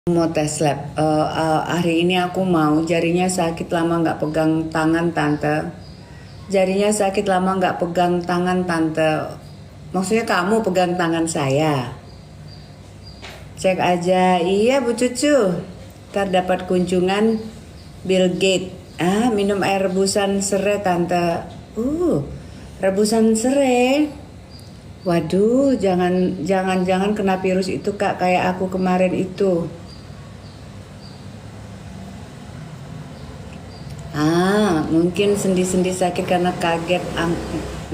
Mau tes lab. Hari ini aku mau. Jarinya sakit lama nggak pegang tangan tante. Jarinya sakit lama nggak pegang tangan tante. Maksudnya kamu pegang tangan saya. Cek aja. Iya Bu Cucu. Ntar dapat kunjungan Bill Gates. Minum air rebusan serai tante. Rebusan serai. Waduh, jangan kena virus itu Kak, kayak aku kemarin itu. Mungkin sendi-sendi sakit karena kaget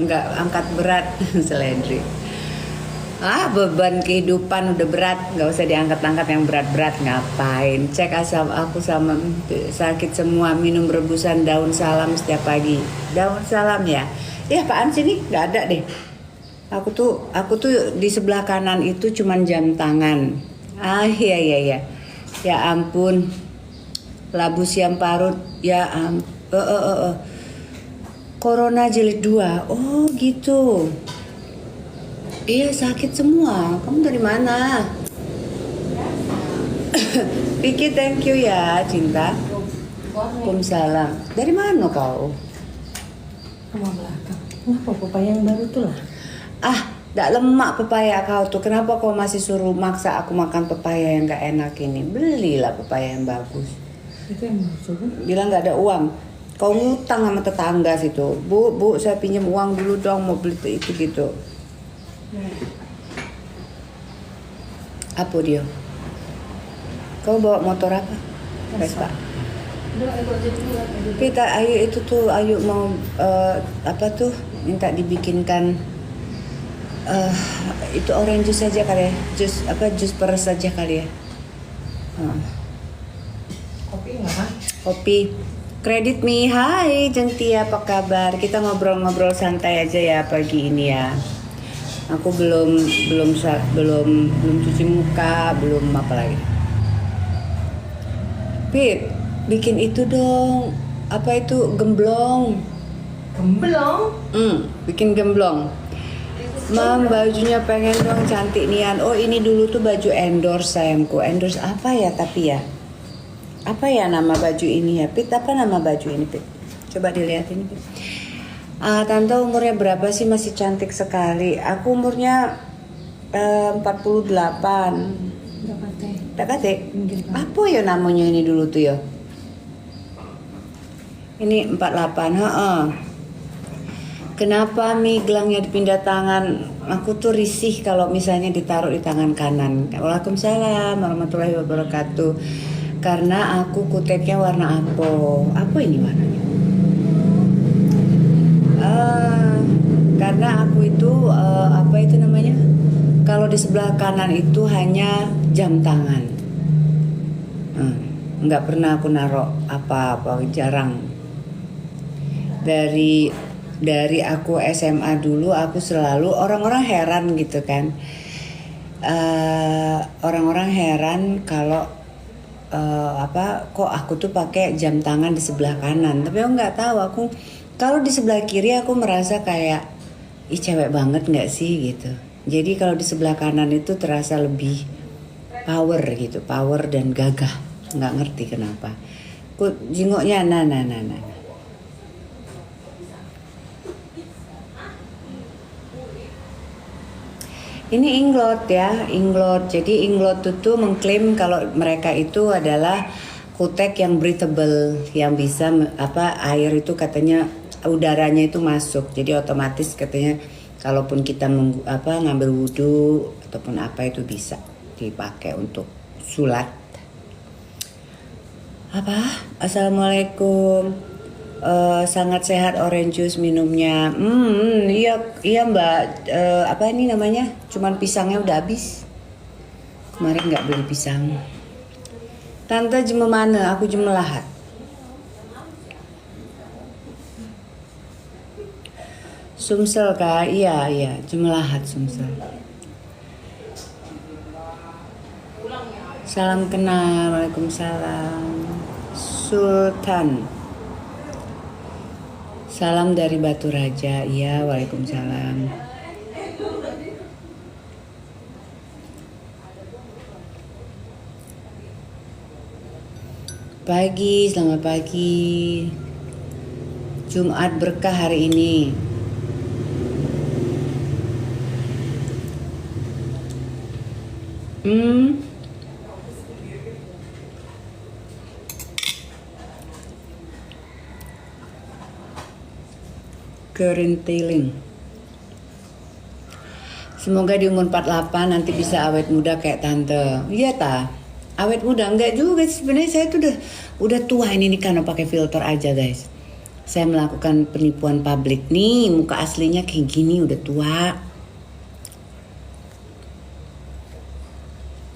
nggak angkat berat seledri. Beban kehidupan udah berat, nggak usah diangkat-angkat yang berat-berat, ngapain? Cek asam aku sama sakit semua, minum rebusan daun salam setiap pagi. Daun salam ya? Ya apaan sih nih? Nggak ada deh. Aku tuh di sebelah kanan itu cuman jam tangan. Iya. Ya ampun. Labu siam parut. Ya Corona jilid 2. Oh gitu. Iya sakit semua. Kamu dari mana? Vicky thank you ya cinta. Waalaikumsalam. Dari mana kau? Rumah belakang. Kenapa pepaya yang baru tuh lah? Gak lemak pepaya kau tuh. Kenapa kau masih suruh maksa aku makan pepaya yang gak enak ini? Belilah pepaya yang bagus. Itu yang mau suruh? Bilang gak ada uang. Kau ngutang sama tetangga situ. Bu, saya pinjam uang dulu dong mau beli itu gitu. Apa dia? Kau bawa motor apa? Vespa. Kita Ayu mau minta dibikinkan itu orange juice saja kali ya. Jus peres saja kali ya. Kopi enggak? Kopi. Kredit Mi, hai Jengtia, apa kabar? Kita ngobrol-ngobrol santai aja ya pagi ini ya. Aku belum cuci muka, belum apa lagi. Pip, bikin itu dong. Apa itu gemblong? Gemblong? Bikin gemblong. Mam, bajunya pengen dong cantik nian. Oh ini dulu tuh baju endorse sayangku. Endorse apa ya tapi ya? Apa ya nama baju ini ya Pit? Apa nama baju ini Pit? Coba dilihat ini Pit. Tante umurnya berapa sih? Masih cantik sekali. Aku umurnya 48. Dapat teh? Apa ya namanya ini dulu tuh ya? Ini 48. Kenapa Mi gelangnya dipindah tangan? Aku tuh risih kalau misalnya ditaruh di tangan kanan. Waalaikumsalam warahmatullahi wabarakatuh. Karena aku kuteknya warna apa ini warnanya? Karena aku itu apa itu namanya? Kalau di sebelah kanan itu hanya jam tangan. Nggak pernah aku naruh apa-apa, jarang. Dari aku SMA dulu aku selalu orang-orang heran gitu kan. Orang-orang heran kalau kok aku tuh pakai jam tangan di sebelah kanan, tapi aku nggak tahu. Aku kalau di sebelah kiri aku merasa kayak cewek banget nggak sih gitu. Jadi kalau di sebelah kanan itu terasa lebih power gitu, power dan gagah. Nggak ngerti kenapa. Aku jingoknya nah. Ini Inglot ya, Inglot. Jadi Inglot itu mengklaim kalau mereka itu adalah kutek yang breathable, yang bisa air itu katanya udaranya itu masuk. Jadi otomatis katanya kalaupun kita ngambil wudhu ataupun apa itu bisa dipakai untuk sulat. Assalamualaikum. Sangat sehat orange juice minumnya. Iya Mbak. Apa ini namanya? Cuman pisangnya udah habis. Kemarin nggak beli pisang. Tante jem mana? Aku jem Melahat. Sumsel kak? Iya jem Melahat Sumsel. Salam kenal. Waalaikumsalam. Sultan. Salam dari Batu Raja. Iya, waalaikumsalam. Pagi, selamat pagi. Jumat berkah hari ini. Kerintiling. Semoga di umur 48 nanti bisa awet muda kayak tante. Iya ta? Awet muda enggak juga sebenarnya, saya tuh udah tua ini nih karena pakai filter aja guys. Saya melakukan penipuan publik nih, muka aslinya kayak gini udah tua.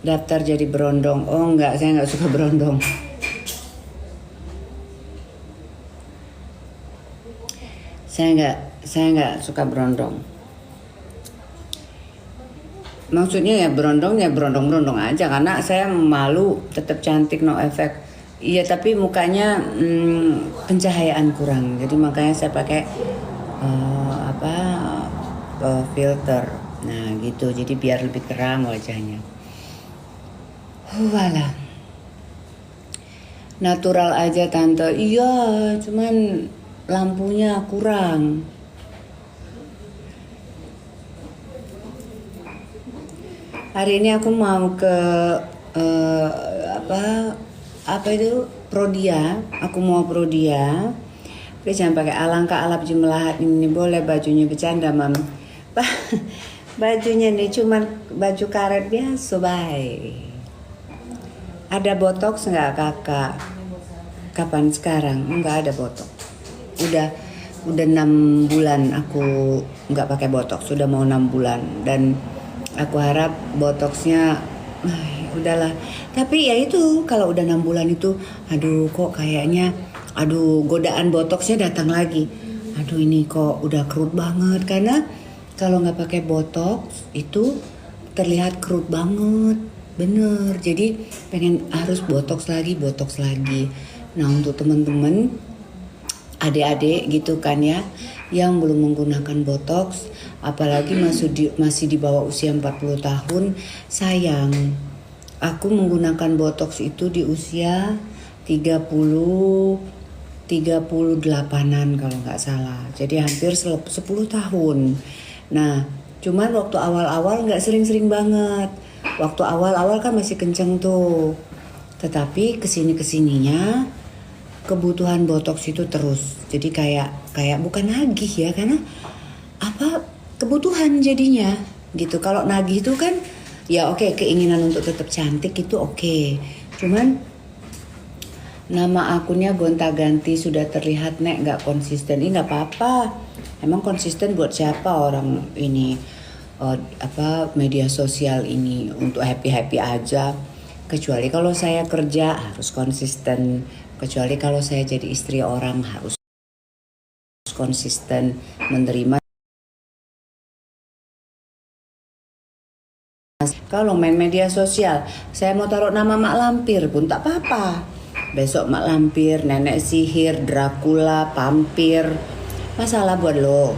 Daftar jadi berondong. Oh enggak, saya enggak suka berondong. Saya enggak suka berondong. Maksudnya ya berondong aja karena saya malu, tetap cantik no efek. Iya tapi mukanya pencahayaan kurang, jadi makanya saya pakai filter. Nah gitu, jadi biar lebih terang wajahnya. Walah, natural aja tante. Iya, cuman lampunya kurang. Hari ini aku mau ke apa itu Prodia. Aku mau Prodia. Tapi jangan pakai alangkah alap jumlahat ini, boleh bajunya bercanda mam. Bajunya nih cuman baju karet biasa baik. Ada botox nggak kakak? Kapan sekarang? Nggak ada botox. Udah 6 bulan aku nggak pakai botox. Sudah mau 6 bulan dan aku harap botoxnya udahlah. Tapi ya itu kalau udah 6 bulan itu, aduh kok kayaknya, godaan botoxnya datang lagi. Aduh ini kok udah kerut banget, karena kalau nggak pakai botox itu terlihat kerut banget, bener. Jadi pengen harus botox lagi. Nah untuk teman-teman adik-adik gitu kan ya, yang belum menggunakan botox, apalagi masih di bawah usia 40 tahun, sayang. Aku menggunakan botox itu di usia 38-an kalau nggak salah. Jadi hampir 10 tahun. Nah, cuman waktu awal-awal nggak sering-sering banget. Waktu awal-awal kan masih kenceng tuh. Tetapi kesininya kebutuhan botox itu terus. Jadi kayak bukan nagih ya, karena kebutuhan jadinya gitu. Kalau nagih itu kan ya oke, keinginan untuk tetap cantik itu oke. Cuman nama akunnya gonta-ganti, sudah terlihat nek nggak konsisten. Ini nggak apa-apa. Emang konsisten buat siapa orang ini media sosial ini? Untuk happy aja. Kecuali kalau saya kerja harus konsisten. Kecuali kalau saya jadi istri orang harus konsisten menerima. Kalau main media sosial, saya mau taruh nama Mak Lampir pun tak apa-apa. Besok Mak Lampir, nenek sihir, Dracula, vampir. Masalah buat lo.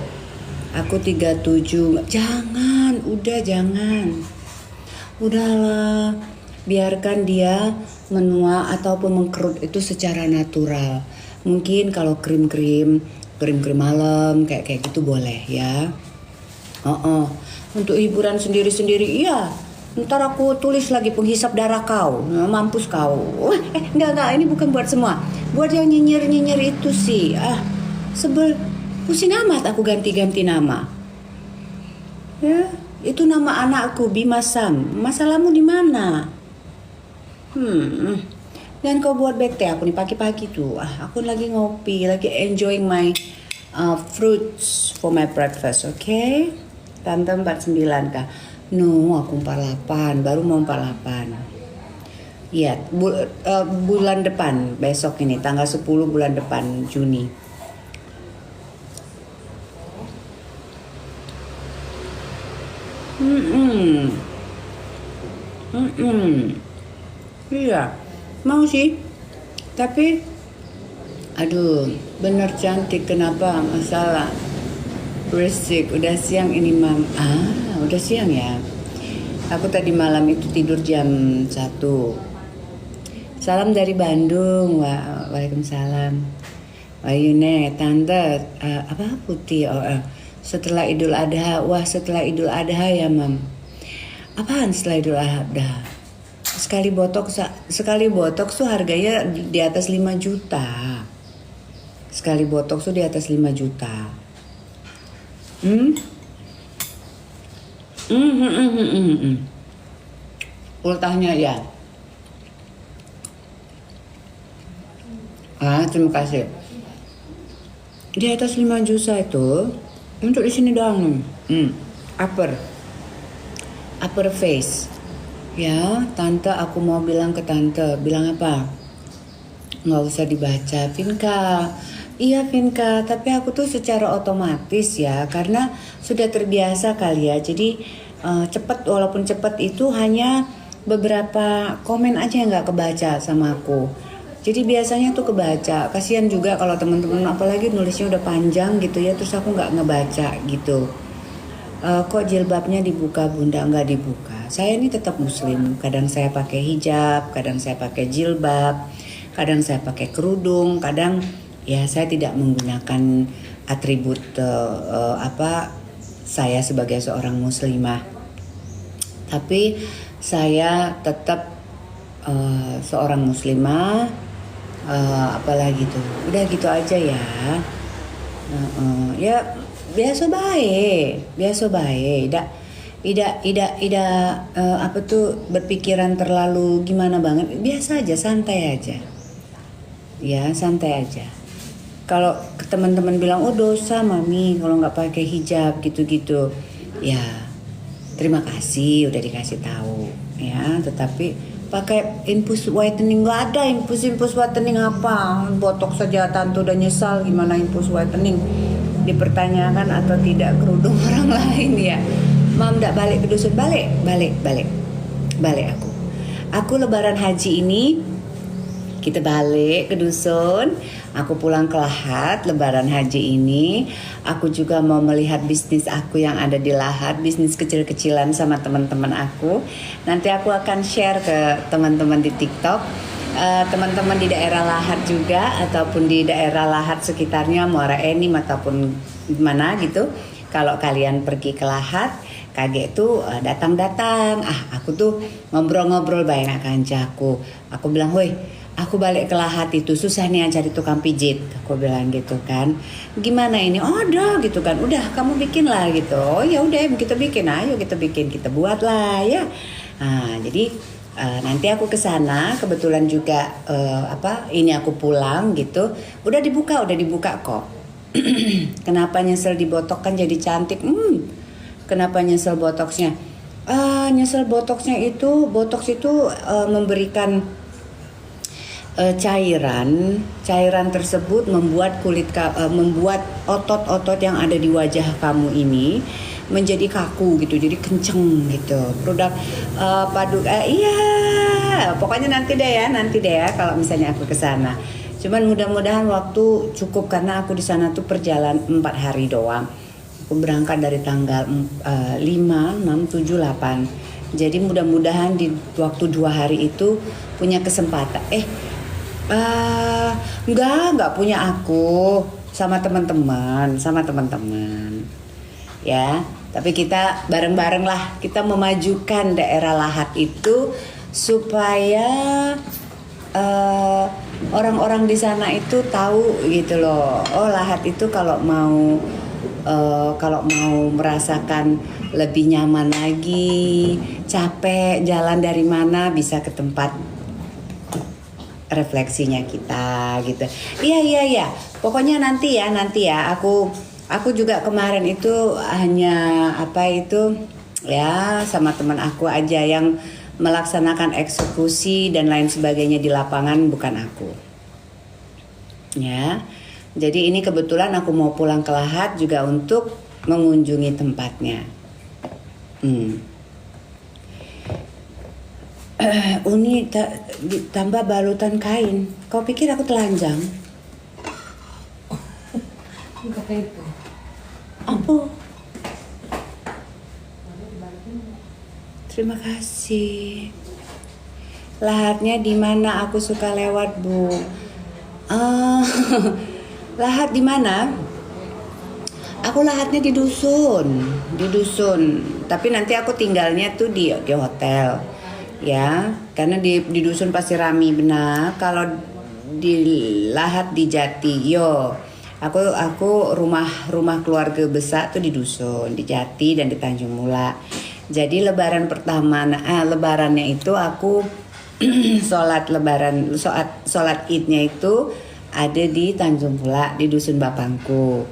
Aku 37. Jangan. Udahlah. Biarkan dia menua ataupun mengkerut itu secara natural. Mungkin kalau krim malam kayak gitu boleh ya. Untuk hiburan sendiri iya. Ntar aku tulis lagi penghisap darah kau. Mampus kau. Enggak, ini bukan buat semua. Buat yang nyinyir itu sih. Sebel. Pusing amat aku ganti-ganti nama. Ya, itu nama anakku Bima Sam. Masalahmu di mana? Dan kau buat bete aku nih pagi-pagi tuh. Aku lagi ngopi, lagi enjoying my fruits for my breakfast, okay? Tante 49 kah? No, aku 48, baru mau 48. Iya, bulan depan, besok ini, tanggal 10 bulan depan, Juni. Iya, mau sih. Tapi, aduh, bener cantik, kenapa? Masalah. Berisik, udah siang ini mam. Udah siang ya. Aku tadi malam itu tidur jam 1. Salam dari Bandung. Waalaikumsalam. Wah Yune, tante apa putih? Setelah Idul Adha. Wah setelah Idul Adha ya mam. Apaan setelah Idul Adha? Sekali botox tuh harganya di atas 5 juta. Sekali botox tuh di atas 5 juta. Ultahnya ya. Terima kasih. Di atas 5 juta itu untuk di sini doang. Upper face. Ya, tante aku mau bilang ke tante. Bilang apa? Nggak usah dibaca, Vinka. Iya Vinka, tapi aku tuh secara otomatis ya, karena sudah terbiasa kali ya. Jadi cepat, walaupun cepat itu hanya beberapa komen aja yang nggak kebaca sama aku. Jadi biasanya tuh kebaca. Kasihan juga kalau teman-teman apalagi nulisnya udah panjang gitu ya, terus aku nggak ngebaca gitu. Kok jilbabnya dibuka bunda? Nggak dibuka. Saya ini tetap muslim. Kadang saya pakai hijab, kadang saya pakai jilbab, kadang saya pakai kerudung, kadang ya saya tidak menggunakan atribut saya sebagai seorang muslimah. Tapi saya tetap seorang muslimah. Apalagi tuh udah gitu aja ya. Ya biasa baik tidak berpikiran terlalu gimana banget, biasa aja, santai aja ya, santai aja. Kalau teman-teman bilang oh dosa mami kalau nggak pakai hijab gitu-gitu, ya terima kasih udah dikasih tahu ya, tetapi pakai infus whitening, nggak ada infus whitening apa, botok saja tante udah nyesal gimana infus whitening, dipertanyakan atau tidak kerudung orang lain ya. Mam nggak balik ke dusun? Balik aku lebaran haji ini kita balik ke dusun. Aku pulang ke Lahat lebaran haji ini. Aku juga mau melihat bisnis aku yang ada di Lahat, bisnis kecil-kecilan sama teman-teman aku. Nanti aku akan share ke teman-teman di TikTok. Teman-teman di daerah Lahat juga ataupun di daerah Lahat sekitarnya, Muara Enim ataupun mana gitu. Kalau kalian pergi ke Lahat, kaget tuh datang-datang. Aku tuh ngobrol-ngobrol banyak kancaku. Aku bilang, "Woi, aku balik ke Lahat itu susah nih cari tukang pijit." Aku bilang gitu kan. "Gimana ini?" "Oh, ada gitu kan." "Udah, kamu bikin lah gitu." "Oh, ya udah kita bikin. Ayo kita bikin, kita buat lah ya." Jadi nanti aku ke sana, kebetulan juga ini aku pulang gitu. Udah dibuka kok. Kenapa nyesel dibotok kan jadi cantik? Kenapa nyesel botoksnya? Nyesel botoksnya itu, botoks itu memberikan cairan tersebut membuat membuat otot-otot yang ada di wajah kamu ini menjadi kaku gitu, jadi kenceng gitu. Produk pokoknya nanti deh ya kalau misalnya aku ke sana. Cuman mudah-mudahan waktu cukup karena aku di sana tuh perjalanan 4 hari doang. Aku berangkat dari tanggal 5, 6, 7, 8. Jadi mudah-mudahan di waktu 2 hari itu punya kesempatan. Enggak punya aku, sama teman-teman. Ya, tapi kita bareng-bareng lah, kita memajukan daerah Lahat itu supaya orang-orang di sana itu tahu gitu loh. Oh, Lahat itu kalau mau merasakan lebih nyaman lagi, capek jalan dari mana bisa ke tempat refleksinya kita gitu. Iya. Pokoknya nanti ya. Aku juga kemarin itu hanya sama teman aku aja yang melaksanakan eksekusi dan lain sebagainya di lapangan, bukan aku. Ya. Jadi ini kebetulan aku mau pulang ke Lahat juga untuk mengunjungi tempatnya. Uni tambah balutan kain. Kau pikir aku telanjang? Kata itu. Apa? Terima kasih. Lahatnya di mana? Aku suka lewat, Bu. Eh, lahat di mana? Aku lahatnya di dusun. Tapi nanti aku tinggalnya tuh di hotel, ya. Karena di dusun pasti rame benar. Kalau di lahat di Jati, yo. Aku rumah keluarga besar tuh di dusun, di Jati dan di Tanjung Mula. Jadi lebaran pertama, lebarannya itu aku sholat idnya itu ada di Tanjung Mula di dusun bapangku.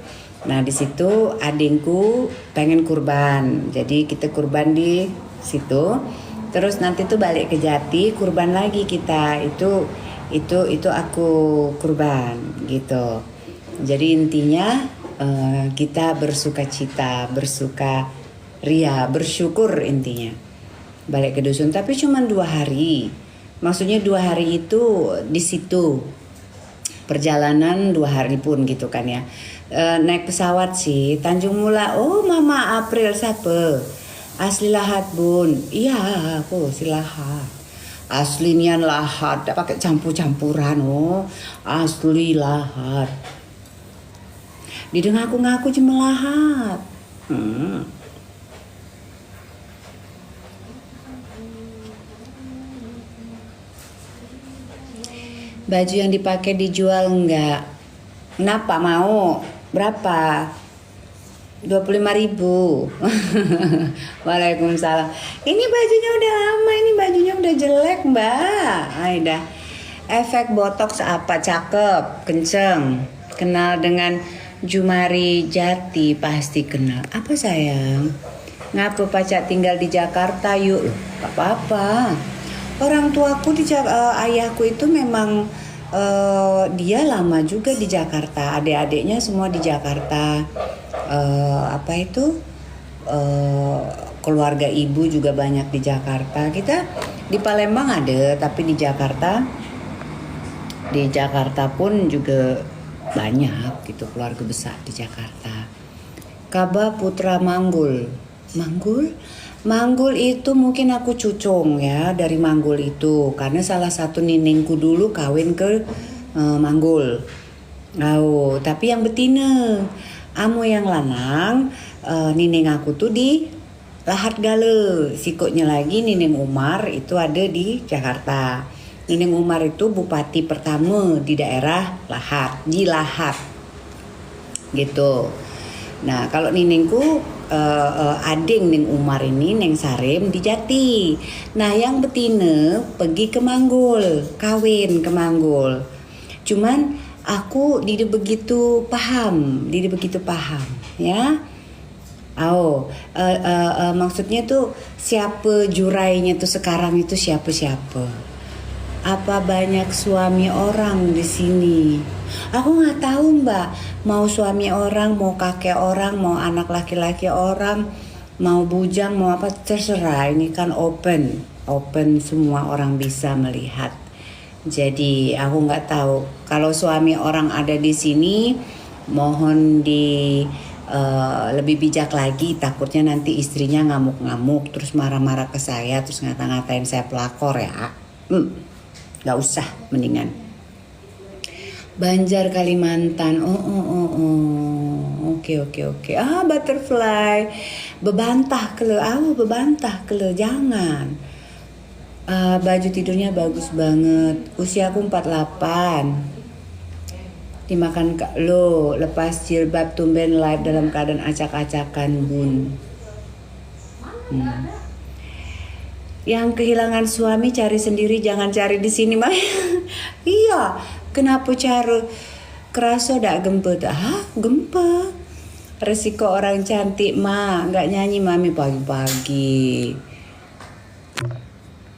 Nah di situ adingku pengen kurban, jadi kita kurban di situ. Terus nanti tuh balik ke Jati kurban lagi kita itu aku kurban gitu. Jadi intinya kita bersukacita, bersyukur intinya. Balik ke dusun, tapi cuma 2 hari. Maksudnya 2 hari itu di situ. Perjalanan 2 hari pun gitu kan ya. Naik pesawat sih, Tanjung Mula. Oh Mama April siapa? Asli Lahat Bun. Iya aku si Lahat. Aslinya Lahat, tak pakai campur-campuran. Oh asli Lahat. Didengar aku ngaku cuma Lahat. Baju yang dipakai dijual enggak? Kenapa mau? Berapa? 25.000. Waalaikumsalam. Ini bajunya udah lama, ini bajunya udah jelek, Mbak. Aida. Efek botox apa? Cakep, kenceng. Kenal dengan Jumari Jati, pasti kenal. Apa sayang? Ngapa Pacak tinggal di Jakarta? Yuk, gak apa-apa. Orang tuaku ayahku itu memang dia lama juga di Jakarta. Adik-adiknya semua di Jakarta. Keluarga ibu juga banyak di Jakarta. Kita di Palembang ada, tapi di Jakarta pun juga banyak gitu keluarga besar di Jakarta. Kaba Putra Manggul itu mungkin aku cucung ya dari Manggul itu, karena salah satu niningku dulu kawin ke Manggul. Oh, tapi yang betina, amo yang lanang, nining aku tuh di Lahat Gale. Sikutnya lagi nining Umar itu ada di Jakarta. Nining Umar itu bupati pertama di daerah Lahat, di Lahat gitu. Nah kalau niningku ading Ning Umar ini Neng Sarim di Jati. Nah yang betina pergi ke Manggul, kawin ke Manggul. Cuman aku tidak begitu paham ya. Maksudnya tuh siapa jurainya tuh sekarang itu siapa? Apa banyak suami orang di sini? Aku nggak tahu Mbak. Mau suami orang, mau kakek orang, mau anak laki-laki orang, mau bujang, mau apa terserah. Ini kan open semua orang bisa melihat. Jadi aku nggak tahu. Kalau suami orang ada di sini, mohon lebih bijak lagi. Takutnya nanti istrinya ngamuk-ngamuk, terus marah-marah ke saya, terus ngata-ngatain saya pelakor ya. Gak usah, mendingan. Banjar Kalimantan. Oke. Butterfly. Bebantah kele. Jangan. Baju tidurnya bagus banget. Usiaku 48. Dimakan lo. Lepas jilbab tumben live dalam keadaan acak-acakan bun. Yang kehilangan suami cari sendiri, jangan cari di sini mah. Iya, kenapa cari kerasa dak gempe? Gempe. Resiko orang cantik mah nggak nyanyi mami pagi-pagi.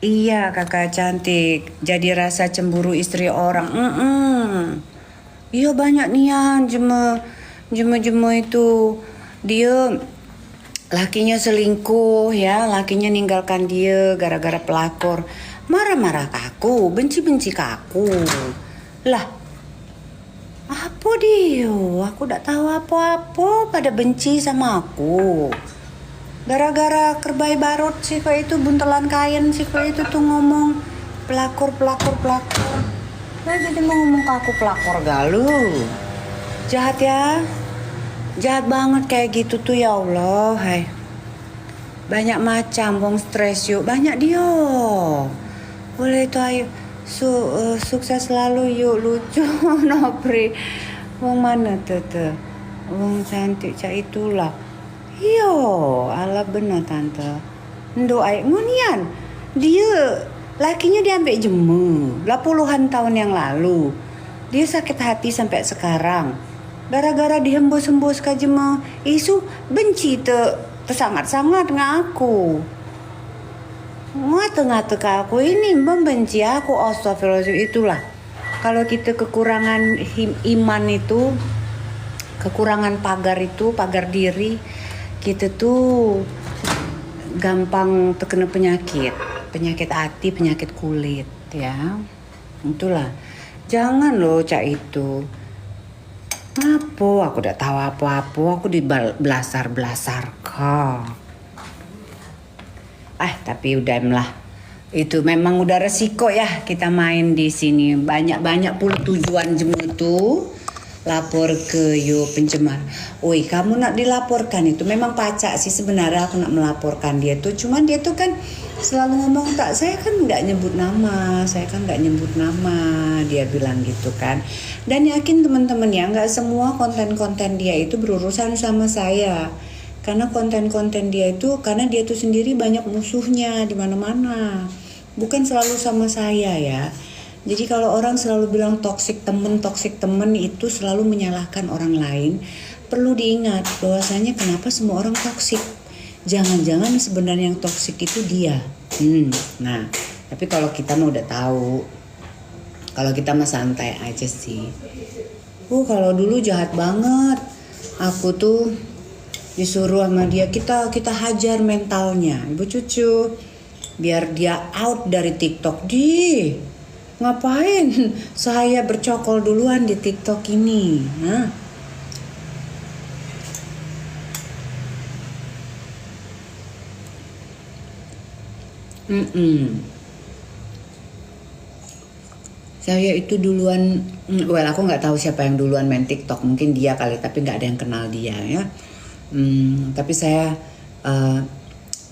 Iya kakak cantik, jadi rasa cemburu istri orang. Iya banyak nian jema itu dia. Lakinya selingkuh ya, lakinya ninggalkan dia gara-gara pelakor. Marah-marah ke aku, benci-benci ke aku. Lah, apa dia? Aku tak tahu apa-apa pada benci sama aku. Gara-gara kerbai barut sih kayak itu buntelan kain sih kayak itu tuh ngomong. pelakor. Nah, jadi mau ngomong ke aku pelakor galu. Jahat ya. Jahat banget kayak gitu tuh ya Allah. Hai. Banyak macam wong stres yuk. Banyak dia. Boleh itu ayo. Sukses selalu yuk, lucu. Nopri. Wong mana tuh? Wong cantik cak itulah. Yo, ala benar tante. Ndo ai ngunian. Dia lakinya diambil jemu lah puluhan tahun yang lalu. Dia sakit hati sampai sekarang. Gara-gara dihembus-hembus ke jema. Isu benci tersangat-sangat dengan aku. Ngata-ngata ke aku ini membenci aku. Astagfirullahaladzim, itulah. Kalau kita kekurangan iman itu, kekurangan pagar diri, kita tuh gampang terkena penyakit hati, penyakit kulit ya. Itulah. Jangan loh cak itu. Apa? Aku udah tahu apa-apa. Aku dibelasar kok. Tapi udah lah. Itu memang udah resiko ya kita main di sini. Banyak pula tujuan jemu tuh. Lapor ke pencemar. Oi, kamu nak dilaporkan itu memang pacak sih sebenarnya aku nak melaporkan dia tuh. Cuman dia tuh kan selalu ngomong saya kan nggak nyebut nama, dia bilang gitu kan. Dan yakin teman-teman ya, nggak semua konten-konten dia itu berurusan sama saya. Karena konten-konten dia itu, karena dia tuh sendiri banyak musuhnya di mana-mana. Bukan selalu sama saya ya. Jadi kalau orang selalu bilang toksik temen itu selalu menyalahkan orang lain. Perlu diingat bahwasanya kenapa semua orang toksik. Jangan-jangan sebenarnya yang toksik itu dia. Nah, tapi kalau kita mah udah tahu. Kalau kita mah santai aja sih. Kalau dulu jahat banget. Aku tuh disuruh sama dia, kita hajar mentalnya. Ibu cucu, biar dia out dari TikTok. Ngapain saya bercokol duluan di TikTok ini? Saya itu duluan, aku nggak tahu siapa yang duluan main TikTok, mungkin dia kali, tapi nggak ada yang kenal dia ya. Tapi saya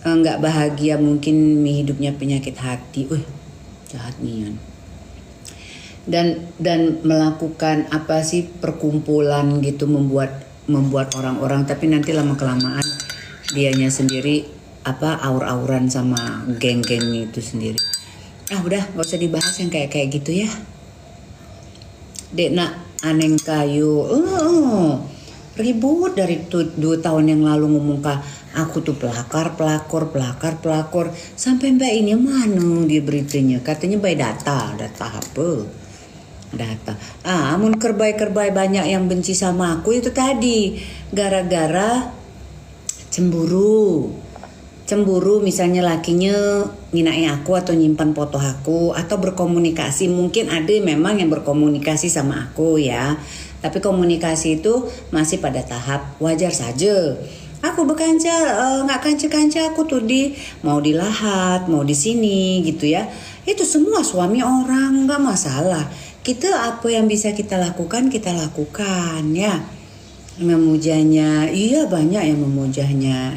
nggak bahagia, mungkin hidupnya penyakit hati. Jahat nian. Dan melakukan apa sih perkumpulan gitu, membuat orang-orang, tapi nanti lama kelamaan dianya sendiri aur-auran sama geng-geng itu sendiri. Udah gak usah dibahas yang kayak gitu ya. Dek nak aneng kayu ribut dari 2 tahun yang lalu ngomong aku tuh pelakor, sampai mbak ini mana dia beritanya, katanya by data apa data. Amun kerbai banyak yang benci sama aku itu tadi gara-gara cemburu misalnya lakinya nginai aku atau nyimpan foto aku atau berkomunikasi. Mungkin ada memang yang berkomunikasi sama aku ya, tapi komunikasi itu masih pada tahap wajar saja. Aku berkanca nggak kanca aku tuh mau di Lahat, mau di sini gitu ya. Itu semua suami orang, nggak masalah. Kita apa yang bisa kita lakukan ya. Memujanya, iya banyak yang memujanya.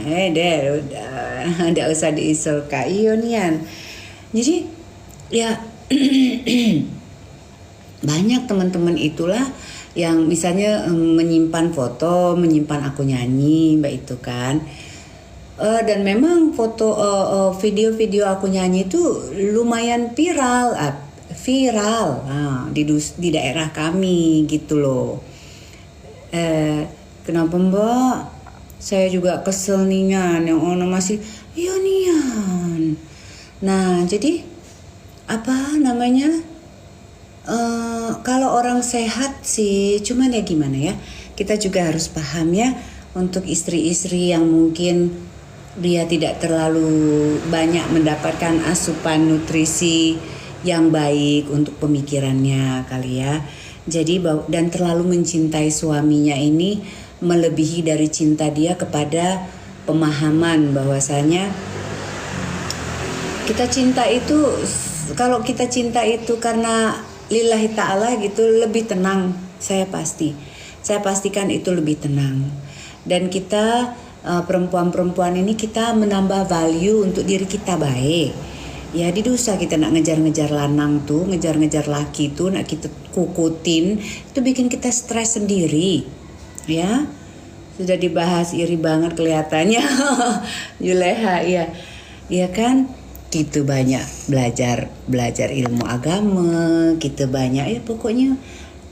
Udah usah diisolkan nian. Jadi ya banyak teman-teman itulah yang misalnya menyimpan foto, menyimpan aku nyanyi, mbak itu kan. Dan memang foto video-video aku nyanyi itu lumayan viral di daerah kami gitu loh. Kenapa mbak? Saya juga kesel nian yang ono masih nian. Nah jadi apa namanya? Kalau orang sehat sih, cuman ya gimana ya, kita juga harus paham ya, untuk istri-istri yang mungkin dia tidak terlalu banyak mendapatkan asupan nutrisi yang baik untuk pemikirannya kali ya. Jadi dan terlalu mencintai suaminya ini melebihi dari cinta dia kepada pemahaman bahwasanya kita cinta itu kalau kita cinta itu karena lillahi ta'ala gitu lebih tenang, saya pastikan itu lebih tenang. Dan kita perempuan-perempuan ini kita menambah value untuk diri kita baik. Ya di dosa kita nak ngejar-ngejar lanang tuh, ngejar-ngejar laki tuh, nak kita kukutin, itu bikin kita stres sendiri. Ya, sudah dibahas iri banget kelihatannya. Juleha, iya kan? Gitu banyak belajar ilmu agama, kita banyak ya pokoknya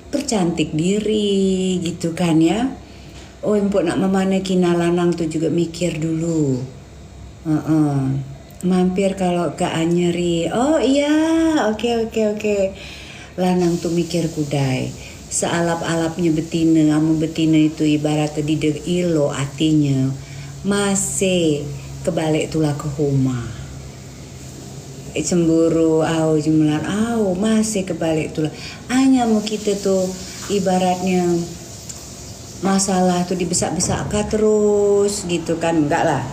percantik diri gitu kan ya. Oh empuk nak memana kina lanang tuh juga mikir dulu. Mampir kalau ke nyeri. Oh iya, oke. Lanang tuh mikir kudai. Sealap-alapnya betina, amu betina itu ibarat di ilo artinya masih kebalik tulah ke rumah. Cemburu jumlah masih kebalik tulah. Hanya mau kita tuh ibaratnya masalah tuh dibesak-besakkan terus gitu kan, enggak lah.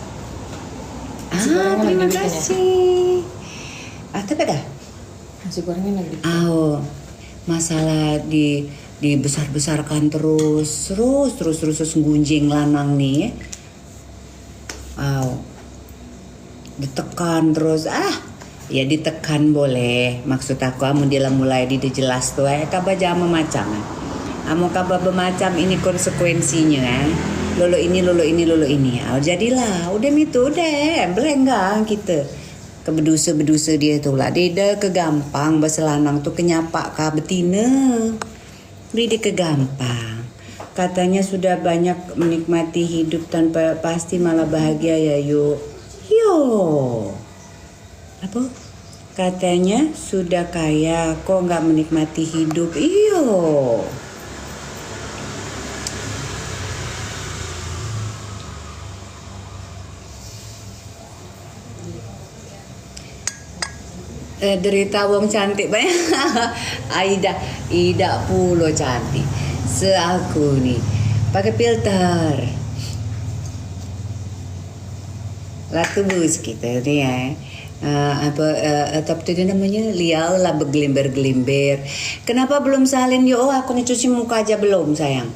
Terima kasih. Tapi dah. Nasi gorengnya lagi. Masalah dibesar-besarkan terus gunjing lanang nih. Ditekan terus. Ya ditekan boleh. Maksud aku amun dia mulai jelas tuh kaba jama macam. Amo kaba bermacam ini konsekuensinya lolo ini. Jadilah udah itu udah belenggang kita. Kebedusa dia tuh lah. Dia kegampang berselanang tuh kenyapak ka betina. Dia kegampang. Katanya sudah banyak menikmati hidup tanpa pasti malah bahagia ya yo. Apa? Katanya sudah kaya kok nggak menikmati hidup. Derita wong cantik banyak. Ida pulo cantik. Seaku nih pakai filter. Laku bus kita nih ya. Tapi itu namanya liau lah bergelimber-gelimber. Kenapa belum salin aku nih cuci muka aja belum sayang.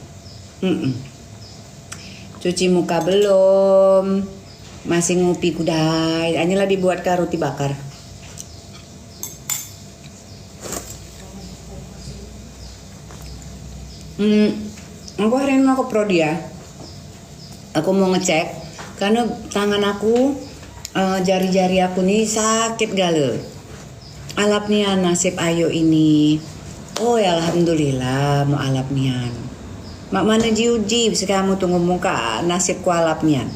Cuci muka belum. Masih ngopi kudai. Hanyalah dibuat roti bakar. Aku hari ini mau ke Prodi ya. Aku mau ngecek karena tangan aku, jari-jari aku nih sakit galau. Alap nian nasib ayo ini. Oh ya alhamdulillah mau alap nian. Mak mana jiuji bisa kamu tunggu muka nasib ku alap nian.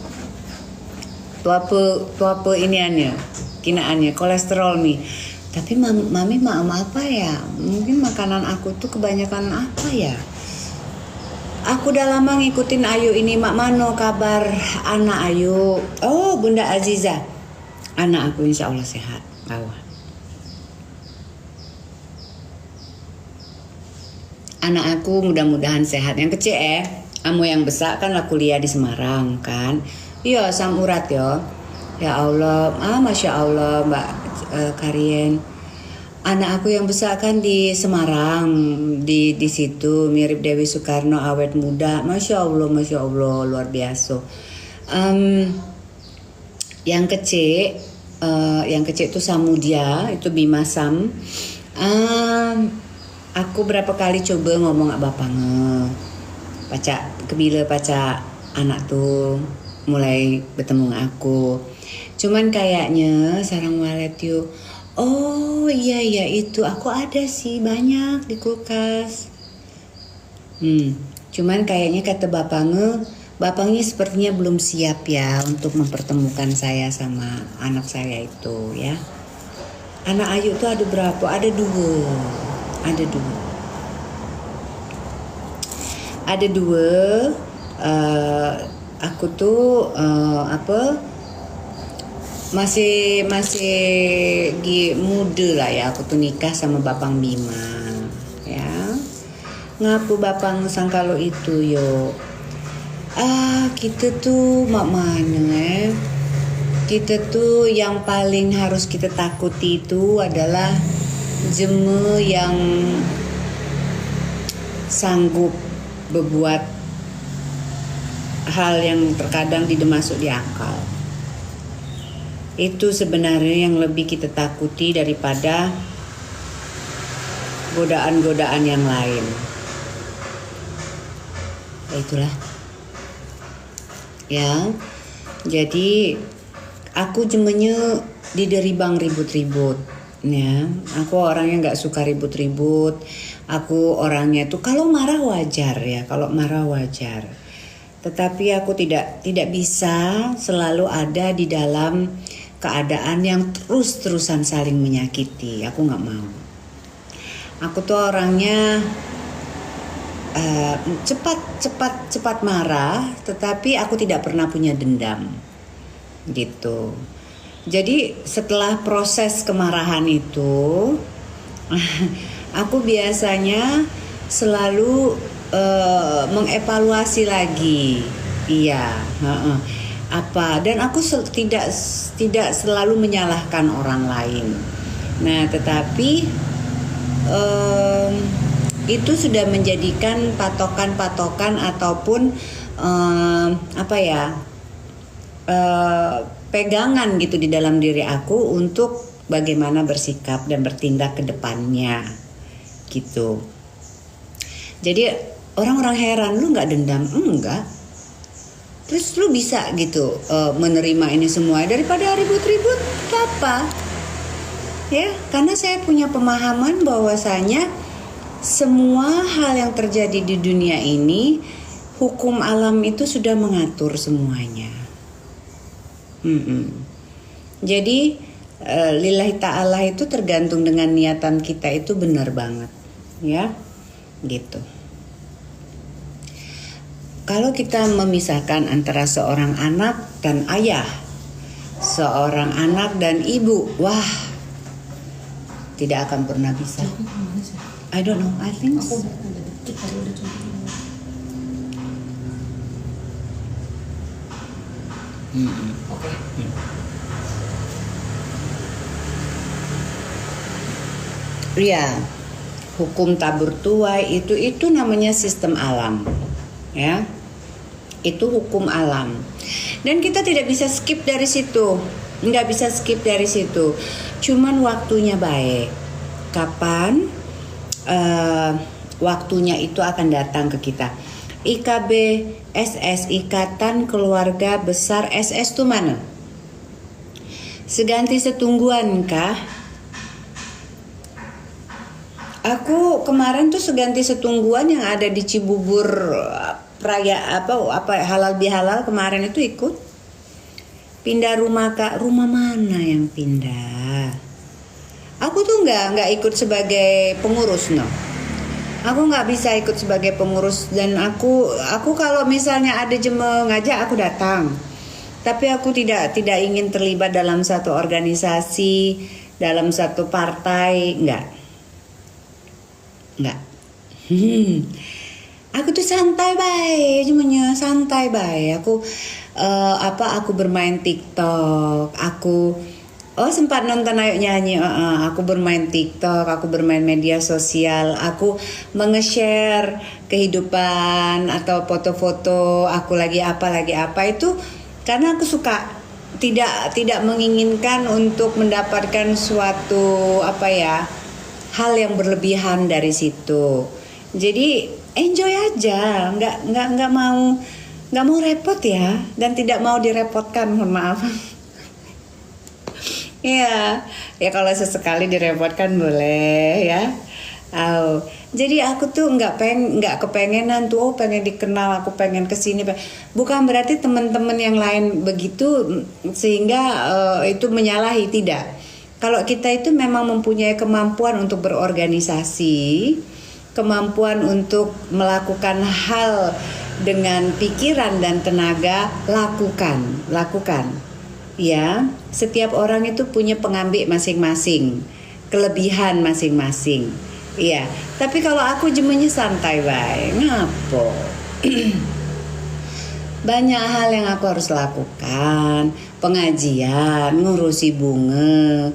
Tu apa iniannya, kinaannya kolesterol nih. Tapi mami apa ya? Mungkin makanan aku tuh kebanyakan apa ya? Aku udah lama ngikutin Ayu ini. Mak mano kabar anak Ayu? Oh Bunda Aziza. Anak aku insya Allah sehat. Anak aku mudah-mudahan sehat. Yang kecil Amu yang besar kan lah kuliah di Semarang kan. Iya sam urat yo. Ya Allah. Masya Allah Mbak Karien. Anak aku yang besar kan di Semarang, di situ mirip Dewi Soekarno, awet muda, masya Allah luar biasa. Yang kecil itu Samudia, itu Bima Sam. Aku berapa kali coba ngomong sama bapaknya, kebila anak tuh mulai bertemu aku. Cuman kayaknya sarang walet yuk. Oh iya itu aku ada sih banyak di kulkas. Cuman kayaknya kata bapaknya sepertinya belum siap ya untuk mempertemukan saya sama anak saya itu ya. Anak Ayu tuh ada berapa? Ada dua. Aku tuh masih muda lah ya. Aku tuh nikah sama Bapang Bima ya. Ngaku Bapang sangkalo itu yo. Kita tuh mak mana kita tuh yang paling harus kita takuti itu adalah jeme yang sanggup berbuat hal yang terkadang tidak masuk di akal. Itu sebenarnya yang lebih kita takuti daripada godaan-godaan yang lain. Itulah. Ya. Jadi aku jemenya di bang ribut-ribut. Ya, aku orangnya nggak suka ribut-ribut. Aku orangnya tuh kalau marah wajar ya, kalau marah wajar. Tetapi aku tidak bisa selalu ada di dalam keadaan yang terus-terusan saling menyakiti. Aku nggak mau. Aku tuh orangnya cepat marah, tetapi aku tidak pernah punya dendam, gitu. Jadi setelah proses kemarahan itu, aku biasanya selalu mengevaluasi lagi, iya, apa, dan aku tidak selalu menyalahkan orang lain. Nah, tetapi itu sudah menjadikan patokan-patokan ataupun pegangan gitu di dalam diri aku untuk bagaimana bersikap dan bertindak ke depannya gitu. Jadi orang-orang heran, lu nggak dendam? Enggak. Terus lu bisa gitu menerima ini semua daripada ribut-ribut apa? Ya, karena saya punya pemahaman bahwasanya semua hal yang terjadi di dunia ini, hukum alam itu sudah mengatur semuanya. Jadi lillahi ta'ala itu tergantung dengan niatan kita, itu benar banget ya, gitu. Kalau kita memisahkan antara seorang anak dan ayah, seorang anak dan ibu, wah, tidak akan pernah bisa. I don't know, I think Aku udah detik tadi udah coba. Oke. Iya, hukum tabur tuai itu namanya sistem alam, ya. Itu hukum alam, dan kita tidak bisa skip dari situ, nggak bisa skip dari situ. Cuman waktunya baik, kapan waktunya itu akan datang ke kita. IKB SS, Ikatan Keluarga Besar SS itu mana? Seganti setungguan kah? Aku kemarin tuh seganti setungguan yang ada di Cibubur Raya apa halal bihalal kemarin itu ikut. Pindah rumah Kak, rumah mana yang pindah? Aku tuh nggak ikut sebagai pengurus, no. Aku nggak bisa ikut sebagai pengurus, dan aku kalau misalnya ada jemaah ngajak aku datang. Tapi aku tidak ingin terlibat dalam satu organisasi, dalam satu partai, enggak. Aku tuh santai baik, cumanya santai baik. Aku bermain TikTok, sempat nonton Ayo Nyanyi. Aku bermain TikTok, aku bermain media sosial, aku menge-share kehidupan atau foto-foto aku lagi apa itu karena aku suka, tidak menginginkan untuk mendapatkan suatu hal yang berlebihan dari situ. Jadi enjoy aja, nggak mau repot ya, dan tidak mau direpotkan, mohon maaf. Ya kalau sesekali direpotkan boleh ya. Jadi aku tuh nggak kepengenan tuh, pengen dikenal, aku pengen kesini. Bukan berarti teman-teman yang lain begitu sehingga itu menyalahi, tidak. Kalau kita itu memang mempunyai kemampuan untuk berorganisasi, kemampuan untuk melakukan hal dengan pikiran dan tenaga, lakukan. Ya, setiap orang itu punya pengambil masing-masing, kelebihan masing-masing. Iya, tapi kalau aku jemenya santai baik, ngapo. Banyak hal yang aku harus lakukan, pengajian, ngurusi bunga,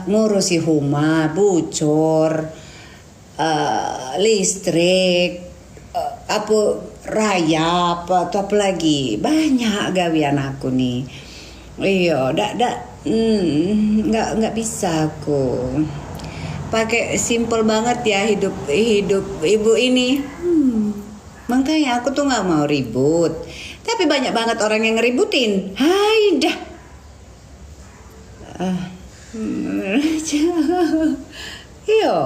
ngurusi rumah, bocor, listrik, apa rayap atau apa lagi, banyak gawean aku nih. Iya, nggak bisa aku. Pakai simple banget ya hidup ibu ini. Makanya aku tuh nggak mau ribut. Tapi banyak banget orang yang ngeributin. Hai dah. Iya,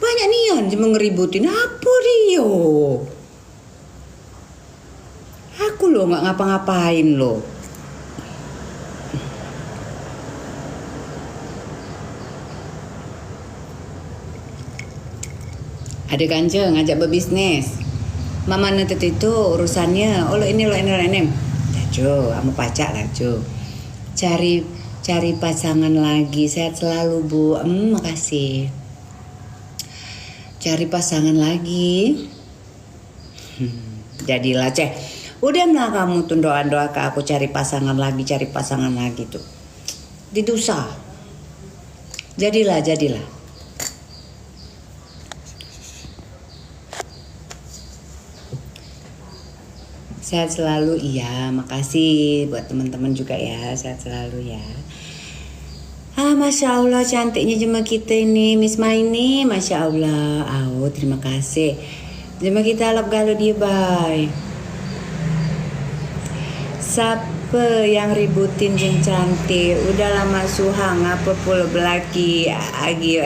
banyak nian cuma ngeributin. Apa dia? Aku loh nggak ngapa-ngapain loh. Ada kanjeng ngajak berbisnis. Mama nutut itu urusannya, oh lo ini. Jo, kamu pacak lah Jo. Cari pasangan lagi, sehat selalu Bu. Makasih. Cari pasangan lagi. Jadilah Ceh. Udah lah kamu tuh doa ke aku cari pasangan lagi tuh. Didosa. Jadilah. Sehat selalu, iya. Makasih buat teman-teman juga ya. Sehat selalu ya. Masya Allah cantiknya jemaah kita ini, Miss Maini. Masya Allah. Terima kasih. Jemaah kita alap galau dia bye. Siapa yang ributin jeng cantik? Udah lama suhang apa pula belaki agi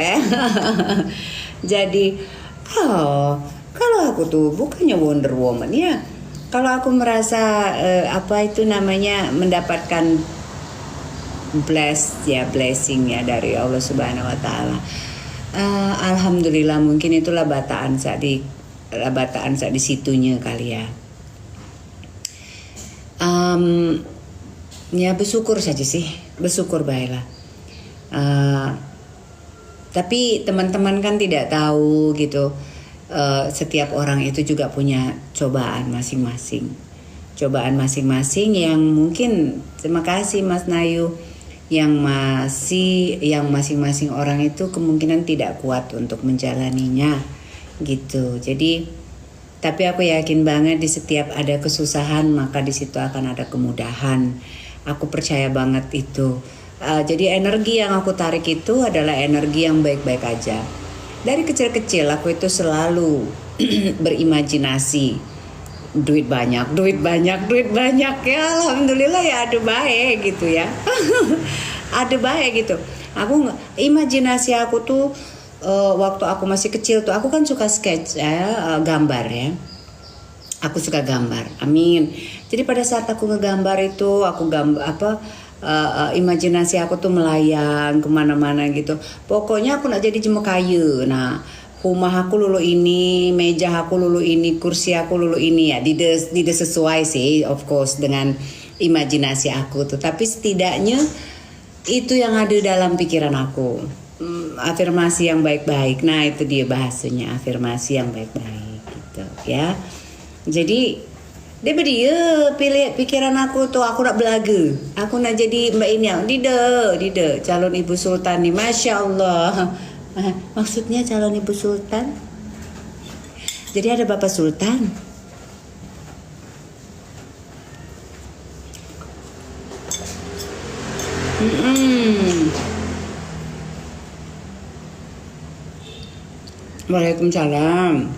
Jadi, kalau aku tuh bukannya Wonder Woman ya. Kalau aku merasa mendapatkan blessing ya dari Allah Subhanahu Wa Taala. Alhamdulillah, mungkin itulah bataan saat di situnya kali ya. Ya bersyukur saja sih, bersyukur baiklah. Tapi teman-teman kan tidak tahu gitu. Setiap orang itu juga punya cobaan masing-masing yang mungkin, terima kasih Mas Nayu, yang masing-masing orang itu kemungkinan tidak kuat untuk menjalaninya gitu. Jadi tapi aku yakin banget di setiap ada kesusahan maka di situ akan ada kemudahan. Aku percaya banget itu. Jadi energi yang aku tarik itu adalah energi yang baik-baik aja. Dari kecil-kecil aku itu selalu berimajinasi duit banyak ya. Alhamdulillah ya, ada baik gitu ya. Ada baik gitu. Imajinasi aku tuh waktu aku masih kecil tuh aku kan suka sketch gambar ya. Aku suka gambar. Amin. Jadi pada saat aku ngegambar itu aku imajinasi aku tuh melayang kemana-mana gitu. Pokoknya aku nak jadi jema kayu. Nah, rumah aku lulu ini, meja aku lulu ini, kursi aku lulu ini ya. Tidak sesuai sih, of course, dengan imajinasi aku tuh. Tapi setidaknya itu yang ada dalam pikiran aku. Afirmasi yang baik-baik. Nah, itu dia bahasanya, afirmasi yang baik-baik gitu ya. Jadi dia pilih pikiran aku tuh, aku nak belaga, aku nak jadi Mbak Inyang. Dide calon ibu sultan nih, Masya Allah. Maksudnya calon ibu sultan, jadi ada bapak sultan. Waalaikumsalam.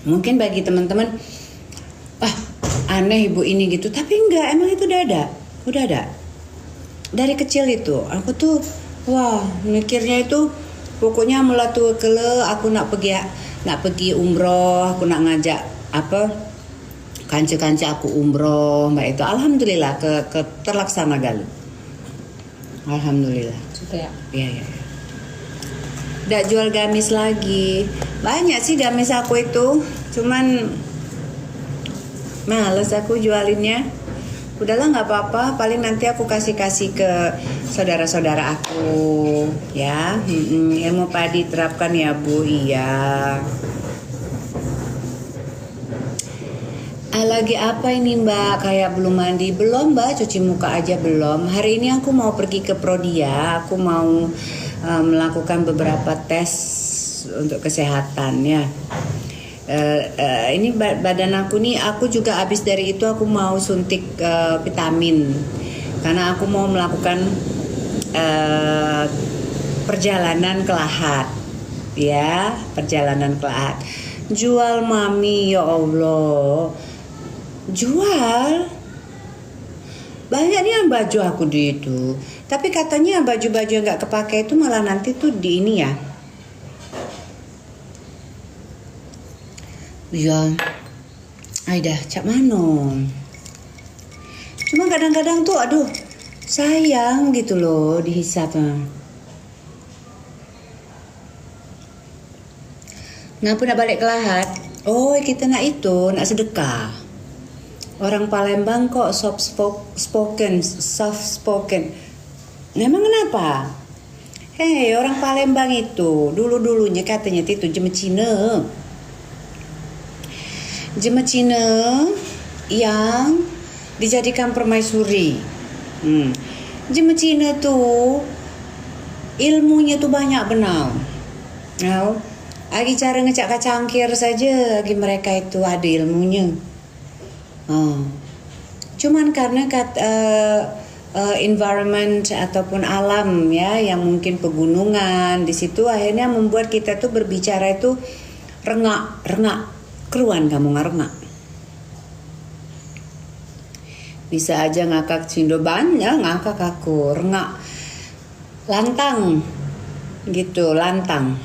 Mungkin bagi teman-teman aneh ibu ini gitu, tapi enggak, emang itu udah ada dari kecil itu. Aku tuh mikirnya itu pokoknya melatu kele aku nak pergi umroh, aku nak ngajak kanca-kanca aku umroh mbak itu. Alhamdulillah ke terlaksana galuh. Alhamdulillah. Sudah ya. Iya. Nggak jual gamis lagi. Banyak sih gamis aku itu, cuman males aku jualinnya. Udahlah nggak apa-apa, paling nanti aku kasih ke saudara-saudara aku ya. Ilmu padi terapkan ya Bu. Iya. Lagi apa ini Mbak? Kayak belum mandi? Belum Mbak, cuci muka aja belum. Hari ini aku mau pergi ke Prodia. Aku mau melakukan beberapa tes untuk kesehatan ya. Ini badan aku nih, aku juga habis dari itu aku mau suntik vitamin. Karena aku mau melakukan perjalanan ke Lahat. Ya, perjalanan ke Lahat. Jual mami, ya Allah. Jual banyak nih yang baju aku di itu, tapi katanya baju-baju yang nggak kepake itu malah nanti tuh di ini ya. Ya, Aida, cak mano. Cuma kadang-kadang tuh, aduh, sayang gitu loh dihisap. Ngapa nak balik ke Lahat? Oh, kita nak itu, nak sedekah. Orang Palembang kok soft spoken. Memang kenapa? Hei, orang Palembang itu dulu-dulunya katanya itu jeme Cina yang dijadikan permaisuri. Jeme Cina tuh ilmunya tuh banyak benar. Lagi cara ngecak kacangkir saja, lagi mereka itu ada ilmunya. Cuman karena environment ataupun alam ya, yang mungkin pegunungan di situ akhirnya membuat kita tuh berbicara itu rengak. Keruan kamu ngarengak. Bisa aja ngakak cindo banyak ngakak aku rengak. Lantang gitu, lantang.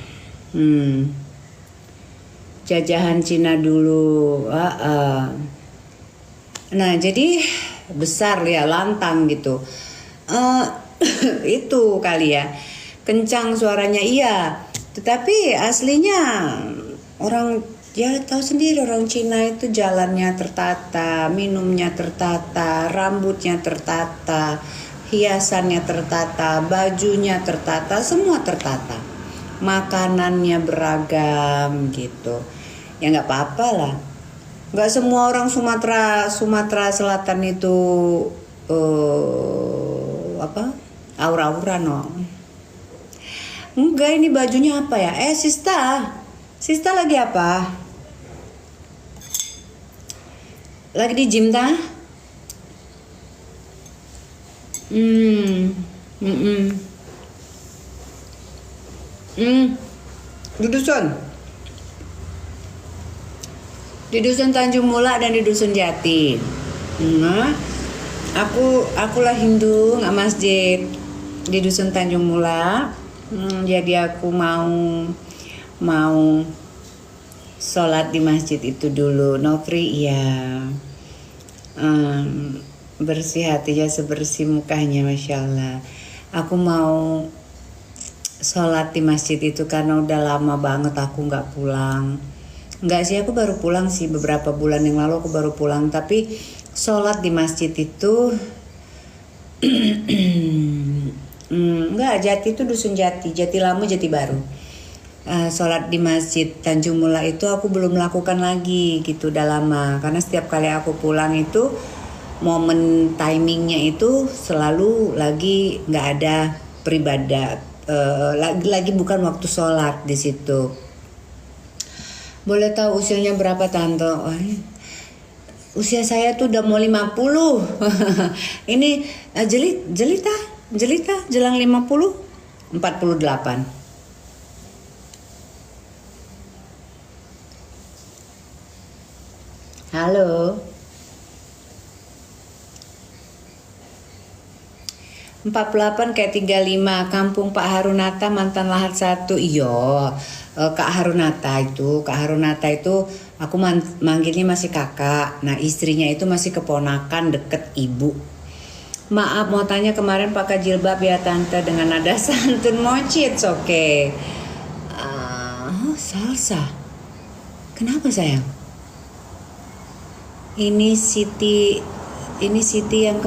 Jajahan Cina dulu. Nah jadi besar ya, lantang gitu. Itu kali ya, kencang suaranya iya, tetapi aslinya orang ya tahu sendiri, orang Cina itu jalannya tertata, minumnya tertata, rambutnya tertata, hiasannya tertata, bajunya tertata, semua tertata. Makanannya beragam gitu. Ya nggak apa-apa lah. Nggak semua orang Sumatera Selatan itu aura-aura no. Enggak, ini bajunya apa ya? Sista lagi apa? Lagi di gym dah? Di dusun Tanjung Mula dan di dusun Jati. Aku lah Hindu nggak masjid di dusun Tanjung Mula. Jadi aku mau sholat di masjid itu dulu. Nofri ya, bersih hatinya sebersih mukanya, masya Allah. Aku mau sholat di masjid itu karena udah lama banget aku nggak pulang. Enggak sih, aku baru pulang sih beberapa bulan yang lalu aku baru pulang. Tapi sholat di masjid itu enggak, Jati itu dusun Jati Lama, Jati Baru. Sholat di masjid Tanjung Mula itu aku belum lakukan lagi gitu, udah lama. Karena setiap kali aku pulang itu momen timingnya itu selalu lagi nggak ada beribadah, lagi bukan waktu sholat di situ. Boleh tahu usianya berapa Tante? Usia saya tuh udah mau 50. Ini jelita jelang 50, 48. Halo. 48 kayak 35. Kampung Pak Harunata, mantan Lahat 1. Iya. Kak Harunata itu aku manggilnya masih kakak. Nah, istrinya itu masih keponakan deket ibu. Maaf mau tanya, kemarin pakai jilbab ya Tante dengan nada santun mochi. It's okay. Salsa. Kenapa sayang? Ini Siti yang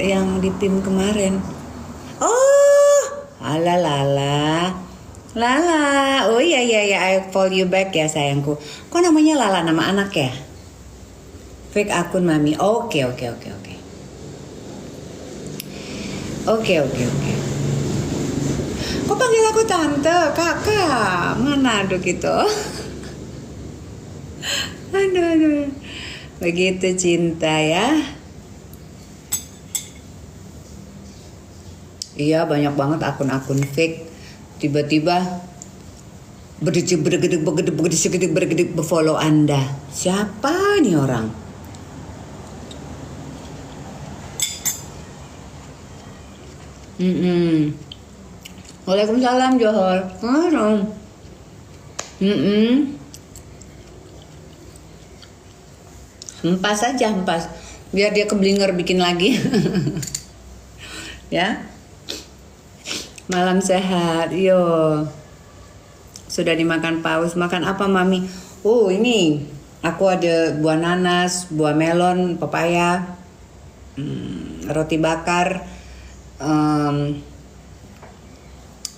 yang di PIM kemarin. Oh, Lala. Oh iya, I call you back ya sayangku. Kok namanya Lala, nama anak ya? Fake akun mami. Oke. Kok panggil aku tante, kakak? Mana aduh gitu. Aduh. Begitu cinta ya. Iya, banyak banget akun-akun fake. Tiba-tiba bergedeg follow Anda. Siapa nih orang? Waalaikumsalam Johor. Hempas aja, hempas. Biar dia keblinger bikin lagi. Ya. Malam sehat. Yo. Sudah dimakan paus. Makan apa mami? Oh ini. Aku ada buah nanas, buah melon, pepaya, roti bakar.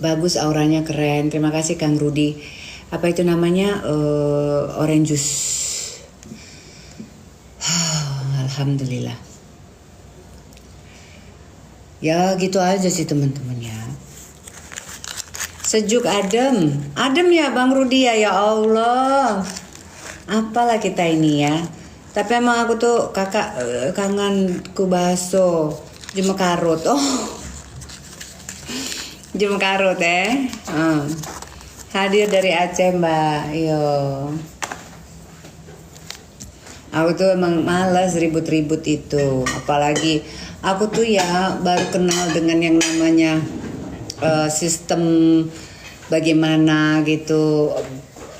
Bagus, auranya keren. Terima kasih Kang Rudi. Apa itu namanya? Orange juice. Alhamdulillah. Ya gitu aja sih teman-teman ya. Sejuk adem ya Bang Rudi ya. Ya Allah, apalah kita ini ya. Tapi emang aku tuh kakak kangen kubaso Jumekarut. Jumekarut hadir dari Aceh Mbak. Yo. Aku tuh emang malas ribut-ribut itu. Apalagi aku tuh ya baru kenal dengan yang namanya sistem bagaimana gitu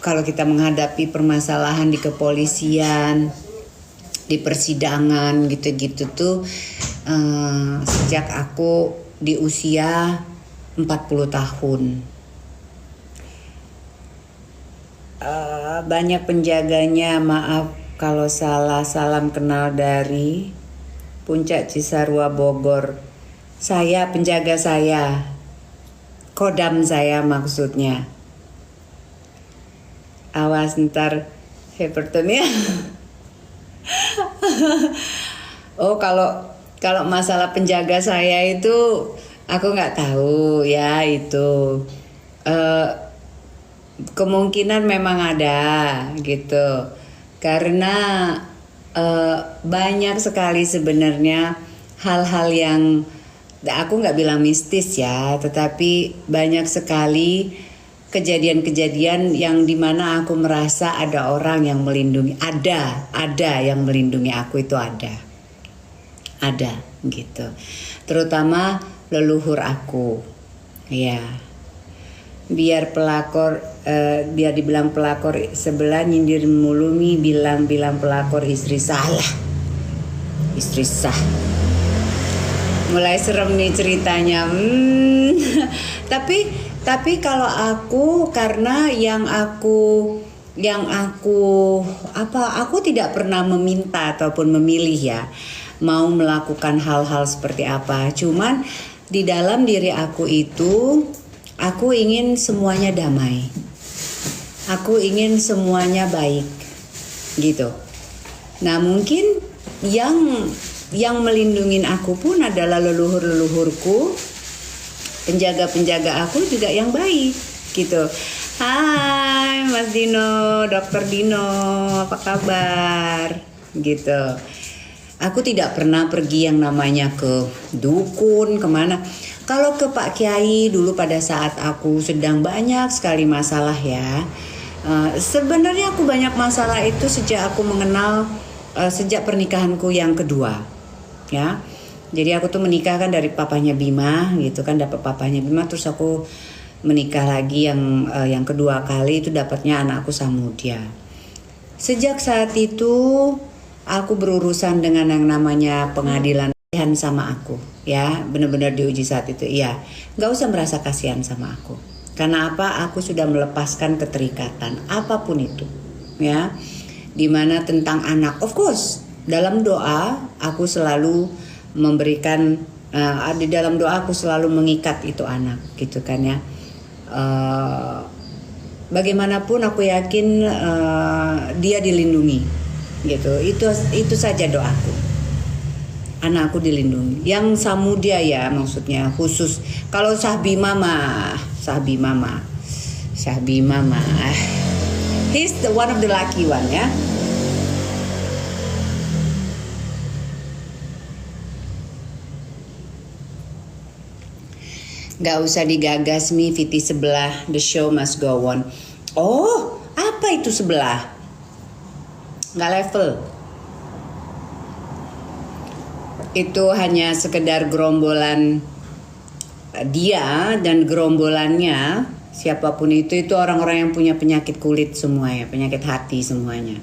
kalau kita menghadapi permasalahan di kepolisian, di persidangan gitu-gitu tuh sejak aku di usia 40 tahun. Banyak penjaganya, maaf kalau salah. Salam kenal dari Puncak Cisarua Bogor. Saya penjaga saya, kodam saya maksudnya. Awas ntar hypertonia. Oh kalau masalah penjaga saya itu aku nggak tahu ya itu. Kemungkinan memang ada gitu. Karena banyak sekali sebenarnya hal-hal yang aku nggak bilang mistis ya, tetapi banyak sekali kejadian-kejadian yang dimana aku merasa ada orang yang melindungi, ada yang melindungi aku itu ada gitu, terutama leluhur aku ya. Biar dibilang pelakor sebelah nyindir mulumi, bilang pelakor istri salah. Istri sah. Mulai serem nih ceritanya. Tapi kalau aku karena aku tidak pernah meminta ataupun memilih ya mau melakukan hal-hal seperti apa. Cuman di dalam diri aku itu aku ingin semuanya damai. Aku ingin semuanya baik. Gitu. Nah, mungkin yang melindungi aku pun adalah leluhur-leluhurku. Penjaga-penjaga aku juga yang baik gitu. Hai Mas Dino, Dokter Dino, apa kabar? Gitu. Aku tidak pernah pergi yang namanya ke dukun, kemana. Kalau ke Pak Kiai dulu pada saat aku sedang banyak sekali masalah ya. Sebenarnya aku banyak masalah itu sejak aku mengenal, sejak pernikahanku yang kedua. Ya, jadi aku tuh menikah kan dari papanya Bima gitu kan, dapat papanya Bima, terus aku menikah lagi yang kedua kali itu dapatnya anakku Samudya. Sejak saat itu aku berurusan dengan yang namanya pengadilan sama aku ya, benar-benar diuji saat itu. Iya, nggak usah merasa kasihan sama aku. Karena apa? Aku sudah melepaskan keterikatan apapun itu ya. Dimana tentang anak, of course dalam doa aku selalu memberikan, di dalam doa aku selalu mengikat itu anak gitu kan ya. Bagaimanapun aku yakin dia dilindungi gitu. Itu saja doaku. Anakku dilindungi. Yang Samudia ya maksudnya khusus. Kalau Sahbima mah, he's the one of the lucky one ya. Gak usah digagas Mi, Viti sebelah, the show must go on. Oh, apa itu sebelah? Gak level. Itu hanya sekedar gerombolan dia dan gerombolannya, siapapun itu orang-orang yang punya penyakit kulit semua ya, penyakit hati semuanya.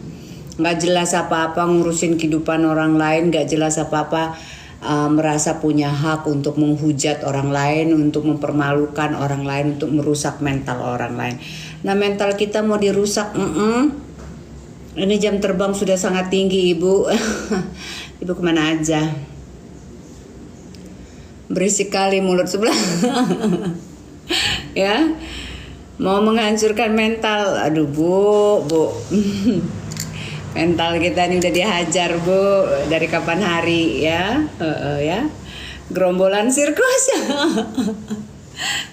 Gak jelas apa-apa ngurusin kehidupan orang lain, gak jelas apa-apa merasa punya hak untuk menghujat orang lain, untuk mempermalukan orang lain, untuk merusak mental orang lain. Nah mental kita mau dirusak, ini jam terbang sudah sangat tinggi ibu. Ibu kemana aja? Berisik kali mulut sebelah. Ya, mau menghancurkan mental. Aduh bu. Mental kita ini udah dihajar bu dari kapan hari ya, ya. Gerombolan sirkus.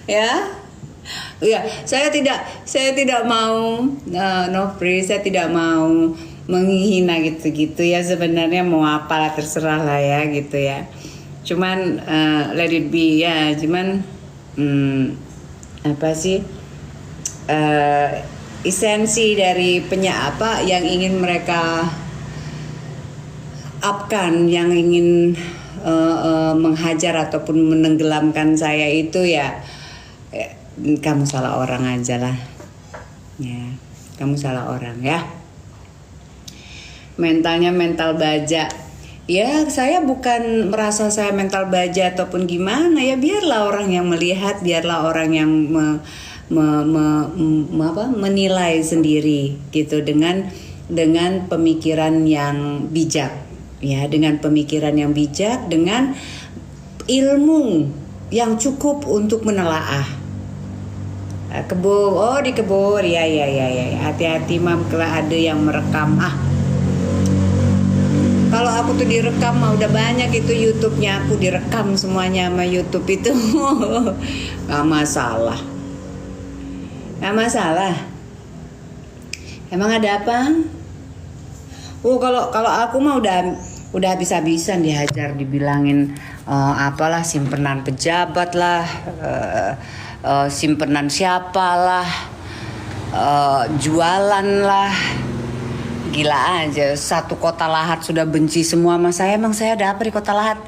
Ya. Ya, saya tidak mau Nofri, saya tidak mau menghina gitu-gitu ya, sebenarnya mau apalah terserah lah ya gitu ya. Cuman let it be ya, cuman apa sih esensi dari apa yang ingin mereka upkan, yang ingin menghajar ataupun menenggelamkan saya itu ya, kamu salah orang aja lah ya, kamu salah orang ya. Mentalnya mental baja ya, saya bukan merasa saya mental baja ataupun gimana ya, biarlah orang yang melihat, biarlah orang yang menilai sendiri gitu, dengan pemikiran yang bijak ya, dengan pemikiran yang bijak, dengan ilmu yang cukup untuk menelaah. Dikebur ya, hati-hati mam, kalau ada yang merekam. Kalau aku tuh direkam mah udah banyak itu YouTube-nya, aku direkam semuanya sama YouTube itu. Gak masalah. Emang ada apa? Kalau aku mah udah habis-habisan dihajar, dibilangin apalah simpenan pejabat lah, simpenan siapalah, jualan lah. Gila aja, satu Kota Lahat sudah benci semua sama saya. Emang saya ada apa di Kota Lahat?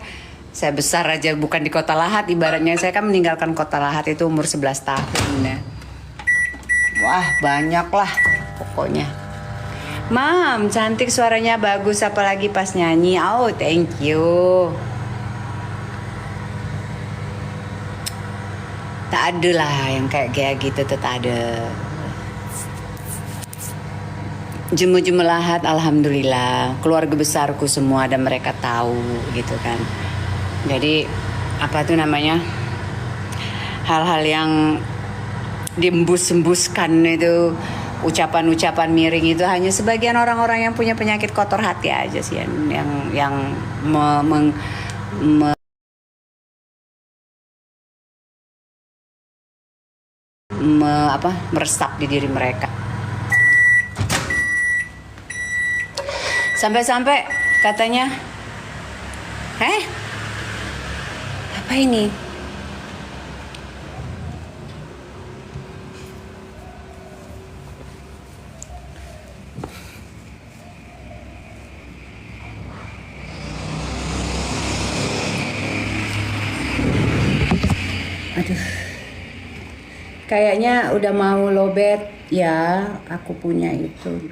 Saya besar aja bukan di Kota Lahat, ibaratnya saya kan meninggalkan Kota Lahat itu umur 11 tahun ya. Wah banyak lah pokoknya. Mam, cantik suaranya, bagus apalagi pas nyanyi. Oh thank you. Tak ada lah yang kayak gitu, tak ada. Jemu-jemelahat, alhamdulillah, keluarga besarku semua dan mereka tahu gitu kan. Jadi apa tuh namanya, hal-hal yang diembus-embuskan itu, ucapan-ucapan miring itu hanya sebagian orang-orang yang punya penyakit kotor hati aja sih, yang meresap di diri mereka. Sampai-sampai katanya, apa ini? Aduh, kayaknya udah mau lowbat ya, aku punya itu.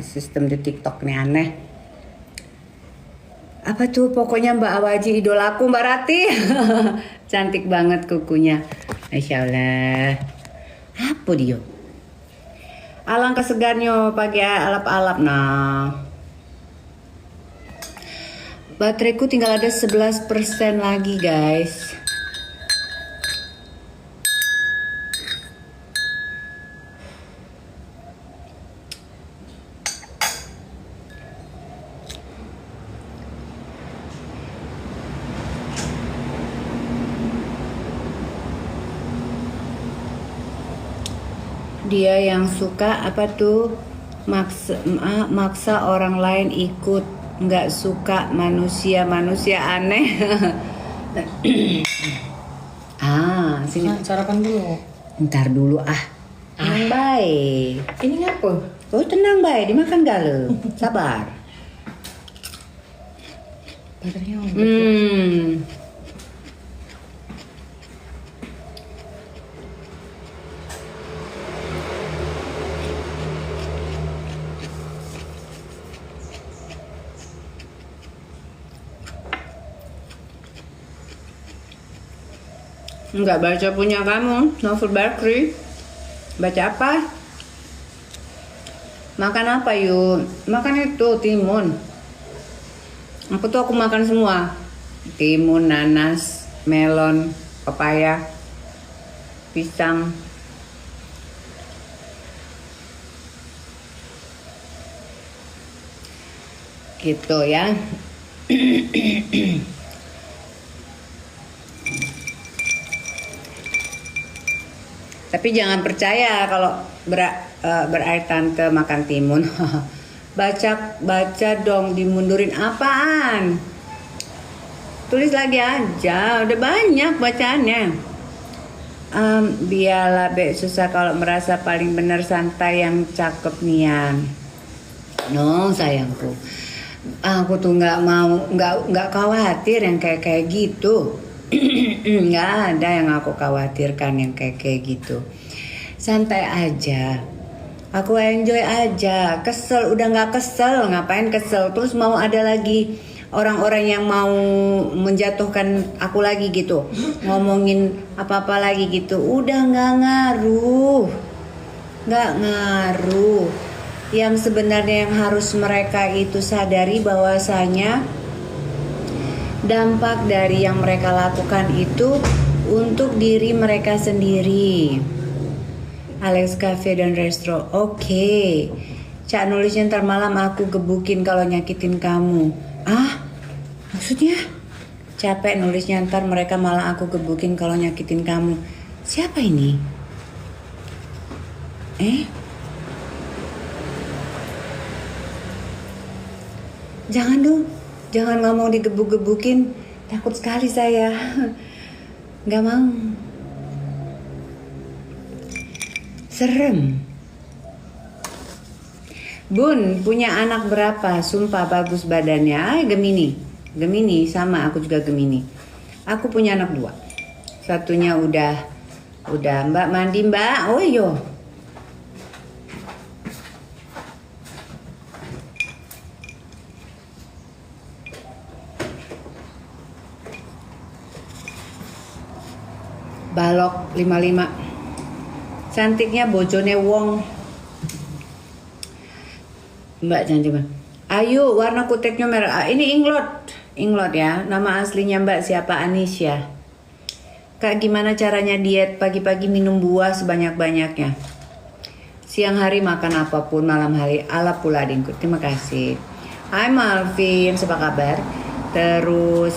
Sistem di TikTok nih aneh. Apa tuh, pokoknya Mbak Awaji idolaku, Mbak Rati. Cantik banget kukunya, Masya Allah. Apa dia? Alangkah segarnya pakai alap-alap. Nah, bateraiku tinggal ada 11% lagi guys. Dia yang suka apa tuh maksa orang lain ikut, nggak suka manusia aneh. Sini. Nah, sarapan dulu. Ntar dulu tenang baik. Ini ngapa? Oh tenang baik, dimakan gale. Sabar. Baterainya Nggak baca punya kamu, novel Barkley. Baca apa? Makan apa yuk? Makan itu timun. Aku makan semua. Timun, nanas, melon, pepaya, pisang. Gitu ya. Tapi jangan percaya kalau berarti tante makan timun. baca dong, dimundurin apaan? Tulis lagi aja, udah banyak bacaannya. Biarlah Be, susah kalau merasa paling benar, santai yang cakep nian. No sayangku, aku tuh nggak khawatir yang kayak gitu. Nggak ada yang aku khawatirkan yang kayak gitu. Santai aja, aku enjoy aja. Kesel udah nggak kesel, ngapain kesel terus mau ada lagi orang-orang yang mau menjatuhkan aku lagi gitu, ngomongin apa-apa lagi gitu. Udah nggak ngaruh. Yang sebenarnya yang harus mereka itu sadari bahwasanya dampak dari yang mereka lakukan itu untuk diri mereka sendiri. Alex Cafe dan Resto. Oke. Cak nulisnya ntar malam aku gebukin kalau nyakitin kamu. Maksudnya? Capek nulisnya ntar mereka malah aku gebukin kalau nyakitin kamu. Siapa ini? Jangan dong. Jangan ngomong digebuk-gebukin, takut sekali saya. Gak mau. Serem. Bun, punya anak berapa? Sumpah bagus badannya. Gemini sama, aku juga Gemini. Aku punya anak 2. Satunya udah Mbak mandi Mbak. Oh iyo. Balok 55. Cantiknya bojone wong. Mbak cantik banget. Ayo warna kuteknya merah. Ini Inglot ya. Nama aslinya Mbak siapa? Anisya. Kak gimana caranya diet? Pagi-pagi minum buah sebanyak-banyaknya. Siang hari makan apapun, malam hari ala pula dingkut. Terima kasih. Hai Malvin, apa kabar? Terus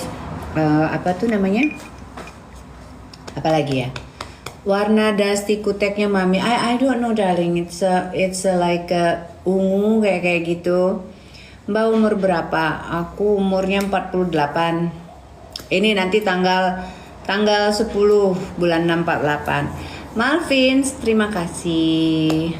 apa tuh namanya? Apalagi ya, warna dusty kuteknya mami. I don't know darling, it's like ungu kayak gitu. Mbak umur berapa? Aku umurnya 48. Ini nanti tanggal 10 bulan 6 48. Malvin, terima kasih.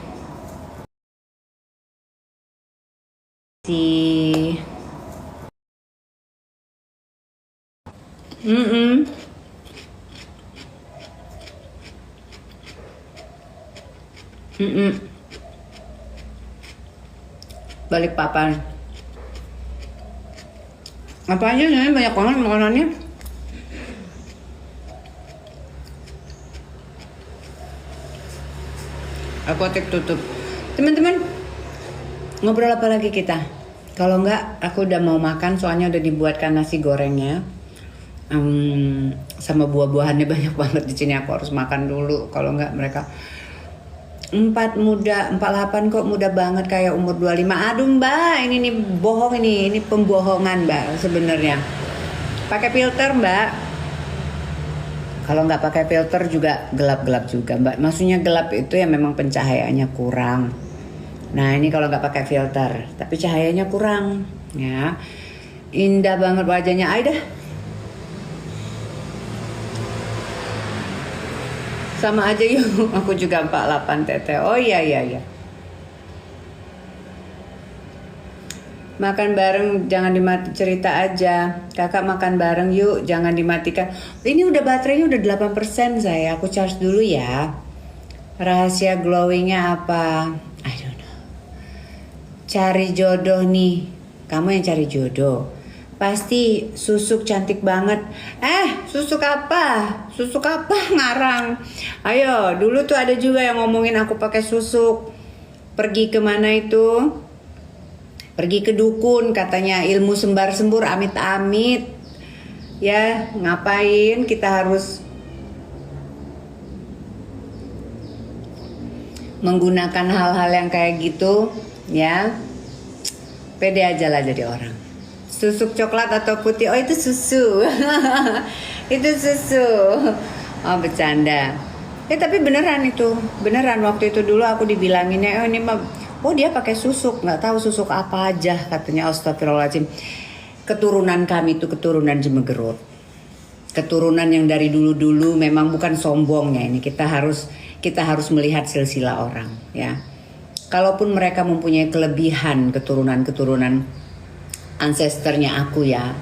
Balik papan. Apa aja nih banyak banget makanannya. Apotek tutup. Teman-teman, ngobrol apa lagi kita? Kalau enggak, aku udah mau makan soalnya udah dibuatkan nasi gorengnya. Sama buah-buahannya banyak banget di sini. Aku harus makan dulu. Kalau enggak mereka 48 kok muda banget kayak umur 25. Aduh Mbak, ini nih bohong ini pembohongan Mbak sebenarnya. Pakai filter Mbak. Kalau nggak pakai filter juga gelap-gelap juga, Mbak. Maksudnya gelap itu ya memang pencahayaannya kurang. Nah ini kalau nggak pakai filter, tapi cahayanya kurang, ya. Indah banget wajahnya Aida. Sama aja yuk, aku juga 48 teteh. Oh iya. Makan bareng jangan dimati cerita aja. Kakak makan bareng yuk, jangan dimatikan. Ini udah baterainya udah 8% saya. Aku charge dulu ya. Rahasia glowingnya apa? I don't know. Cari jodoh nih. Kamu yang cari jodoh. Pasti susuk cantik banget. Susuk apa? Susuk apa ngarang? Ayo, dulu tuh ada juga yang ngomongin aku pakai susuk. Pergi kemana itu? Pergi ke dukun katanya ilmu sembar-sembur amit-amit. Ya, ngapain kita harus menggunakan hal-hal yang kayak gitu, ya. Pede aja lah jadi orang. Susuk coklat atau putih? Oh itu susu. Itu susu. Oh bercanda. Tapi beneran itu. Beneran waktu itu dulu aku dibilanginnya, ini mah dia pakai susuk, nggak tahu susuk apa aja katanya. Astagfirullahaladzim. Keturunan kami itu keturunan Jemegerut. Keturunan yang dari dulu-dulu memang bukan sombongnya ini. Kita harus melihat silsilah orang, ya. Kalaupun mereka mempunyai kelebihan keturunan ancestornya aku ya,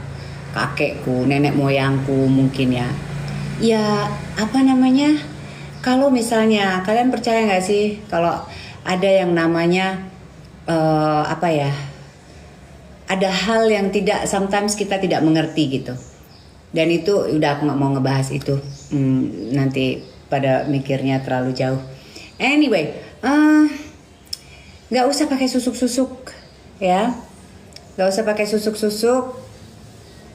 kakekku, nenek moyangku mungkin ya. Ya apa namanya? Kalau misalnya kalian percaya nggak sih kalau ada yang namanya ada hal yang sometimes kita tidak mengerti gitu. Dan itu udah aku nggak mau ngebahas itu. Nanti pada mikirnya terlalu jauh. Anyway, nggak usah pakai susuk-susuk, ya. Nggak usah pakai susuk-susuk.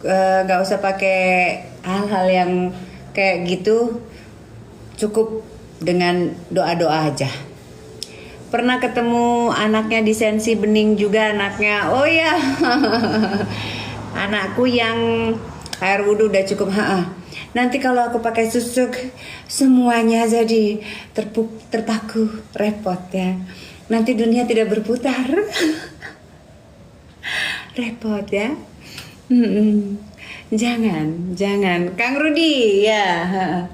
Nggak usah pakai hal-hal yang kayak gitu. Cukup dengan doa-doa aja. Pernah ketemu anaknya di Sensi Bening juga anaknya. Oh ya, anakku yang air wudhu udah cukup. Nanti kalau aku pakai susuk semuanya jadi terpaku, repot ya. Nanti dunia tidak berputar. Repot ya. Jangan Kang Rudi ya,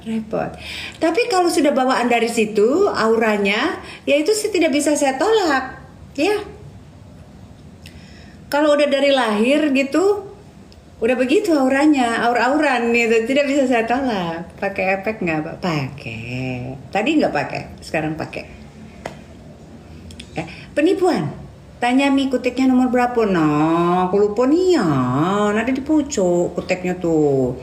repot. Tapi kalau sudah bawaan dari situ auranya, ya itu sih tidak bisa saya tolak, ya. Kalau udah dari lahir gitu, udah begitu auranya, aur-auran gitu, tidak bisa saya tolak. Pakai efek nggak, Pak? Pakai. Tadi nggak pakai, sekarang pakai. Penipuan. Tanya Mi kuteknya nomor berapa? Nah, aku lupa nih ya. Ada di pucuk kuteknya tuh.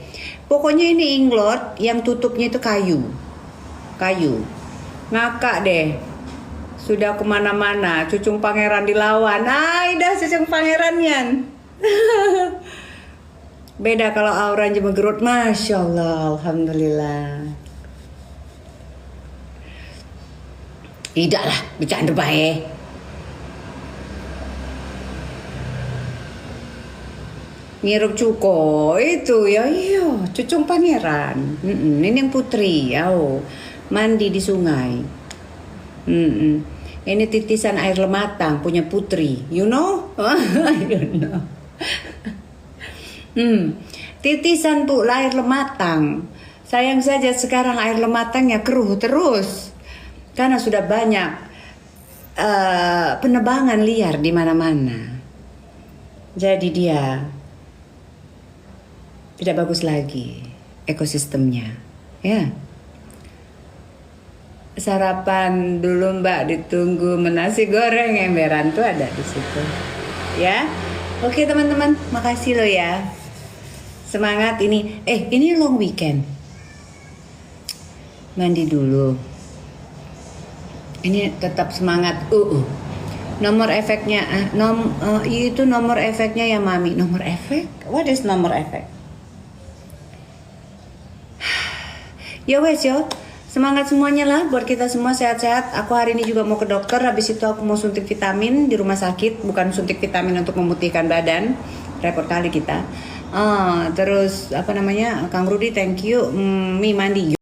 Pokoknya ini inglot yang tutupnya itu kayu. Ngakak deh. Sudah kemana-mana. Cucung pangeran dilawan. Dah cucung pangerannya. Beda kalau aura Jemegerut. Masya Allah. Alhamdulillah. Tidak lah. Bercanda baik. Ngirup cuko itu ya iya cucung pangeran. Ini yang putri ya, mandi di sungai. Ini titisan air lematang punya putri, you know? Titisan air lematang. Sayang saja sekarang air lematangnya keruh terus karena sudah banyak penebangan liar di mana-mana. Jadi dia tidak bagus lagi ekosistemnya, ya. Sarapan dulu Mbak, ditunggu nasi goreng emberan tuh ada di situ, ya. Oke teman-teman, makasih loh ya. Semangat ini. Ini long weekend. Mandi dulu. Ini tetap semangat. Nomor efeknya itu nomor efeknya ya Mami. Nomor efek? What is nomor efek? Ya wes yo, semangat semuanya lah buat kita semua sehat-sehat. Aku hari ini juga mau ke dokter, habis itu aku mau suntik vitamin di rumah sakit. Bukan suntik vitamin untuk memutihkan badan, repot kali kita. Terus apa namanya, Kang Rudi thank you. Mi mandi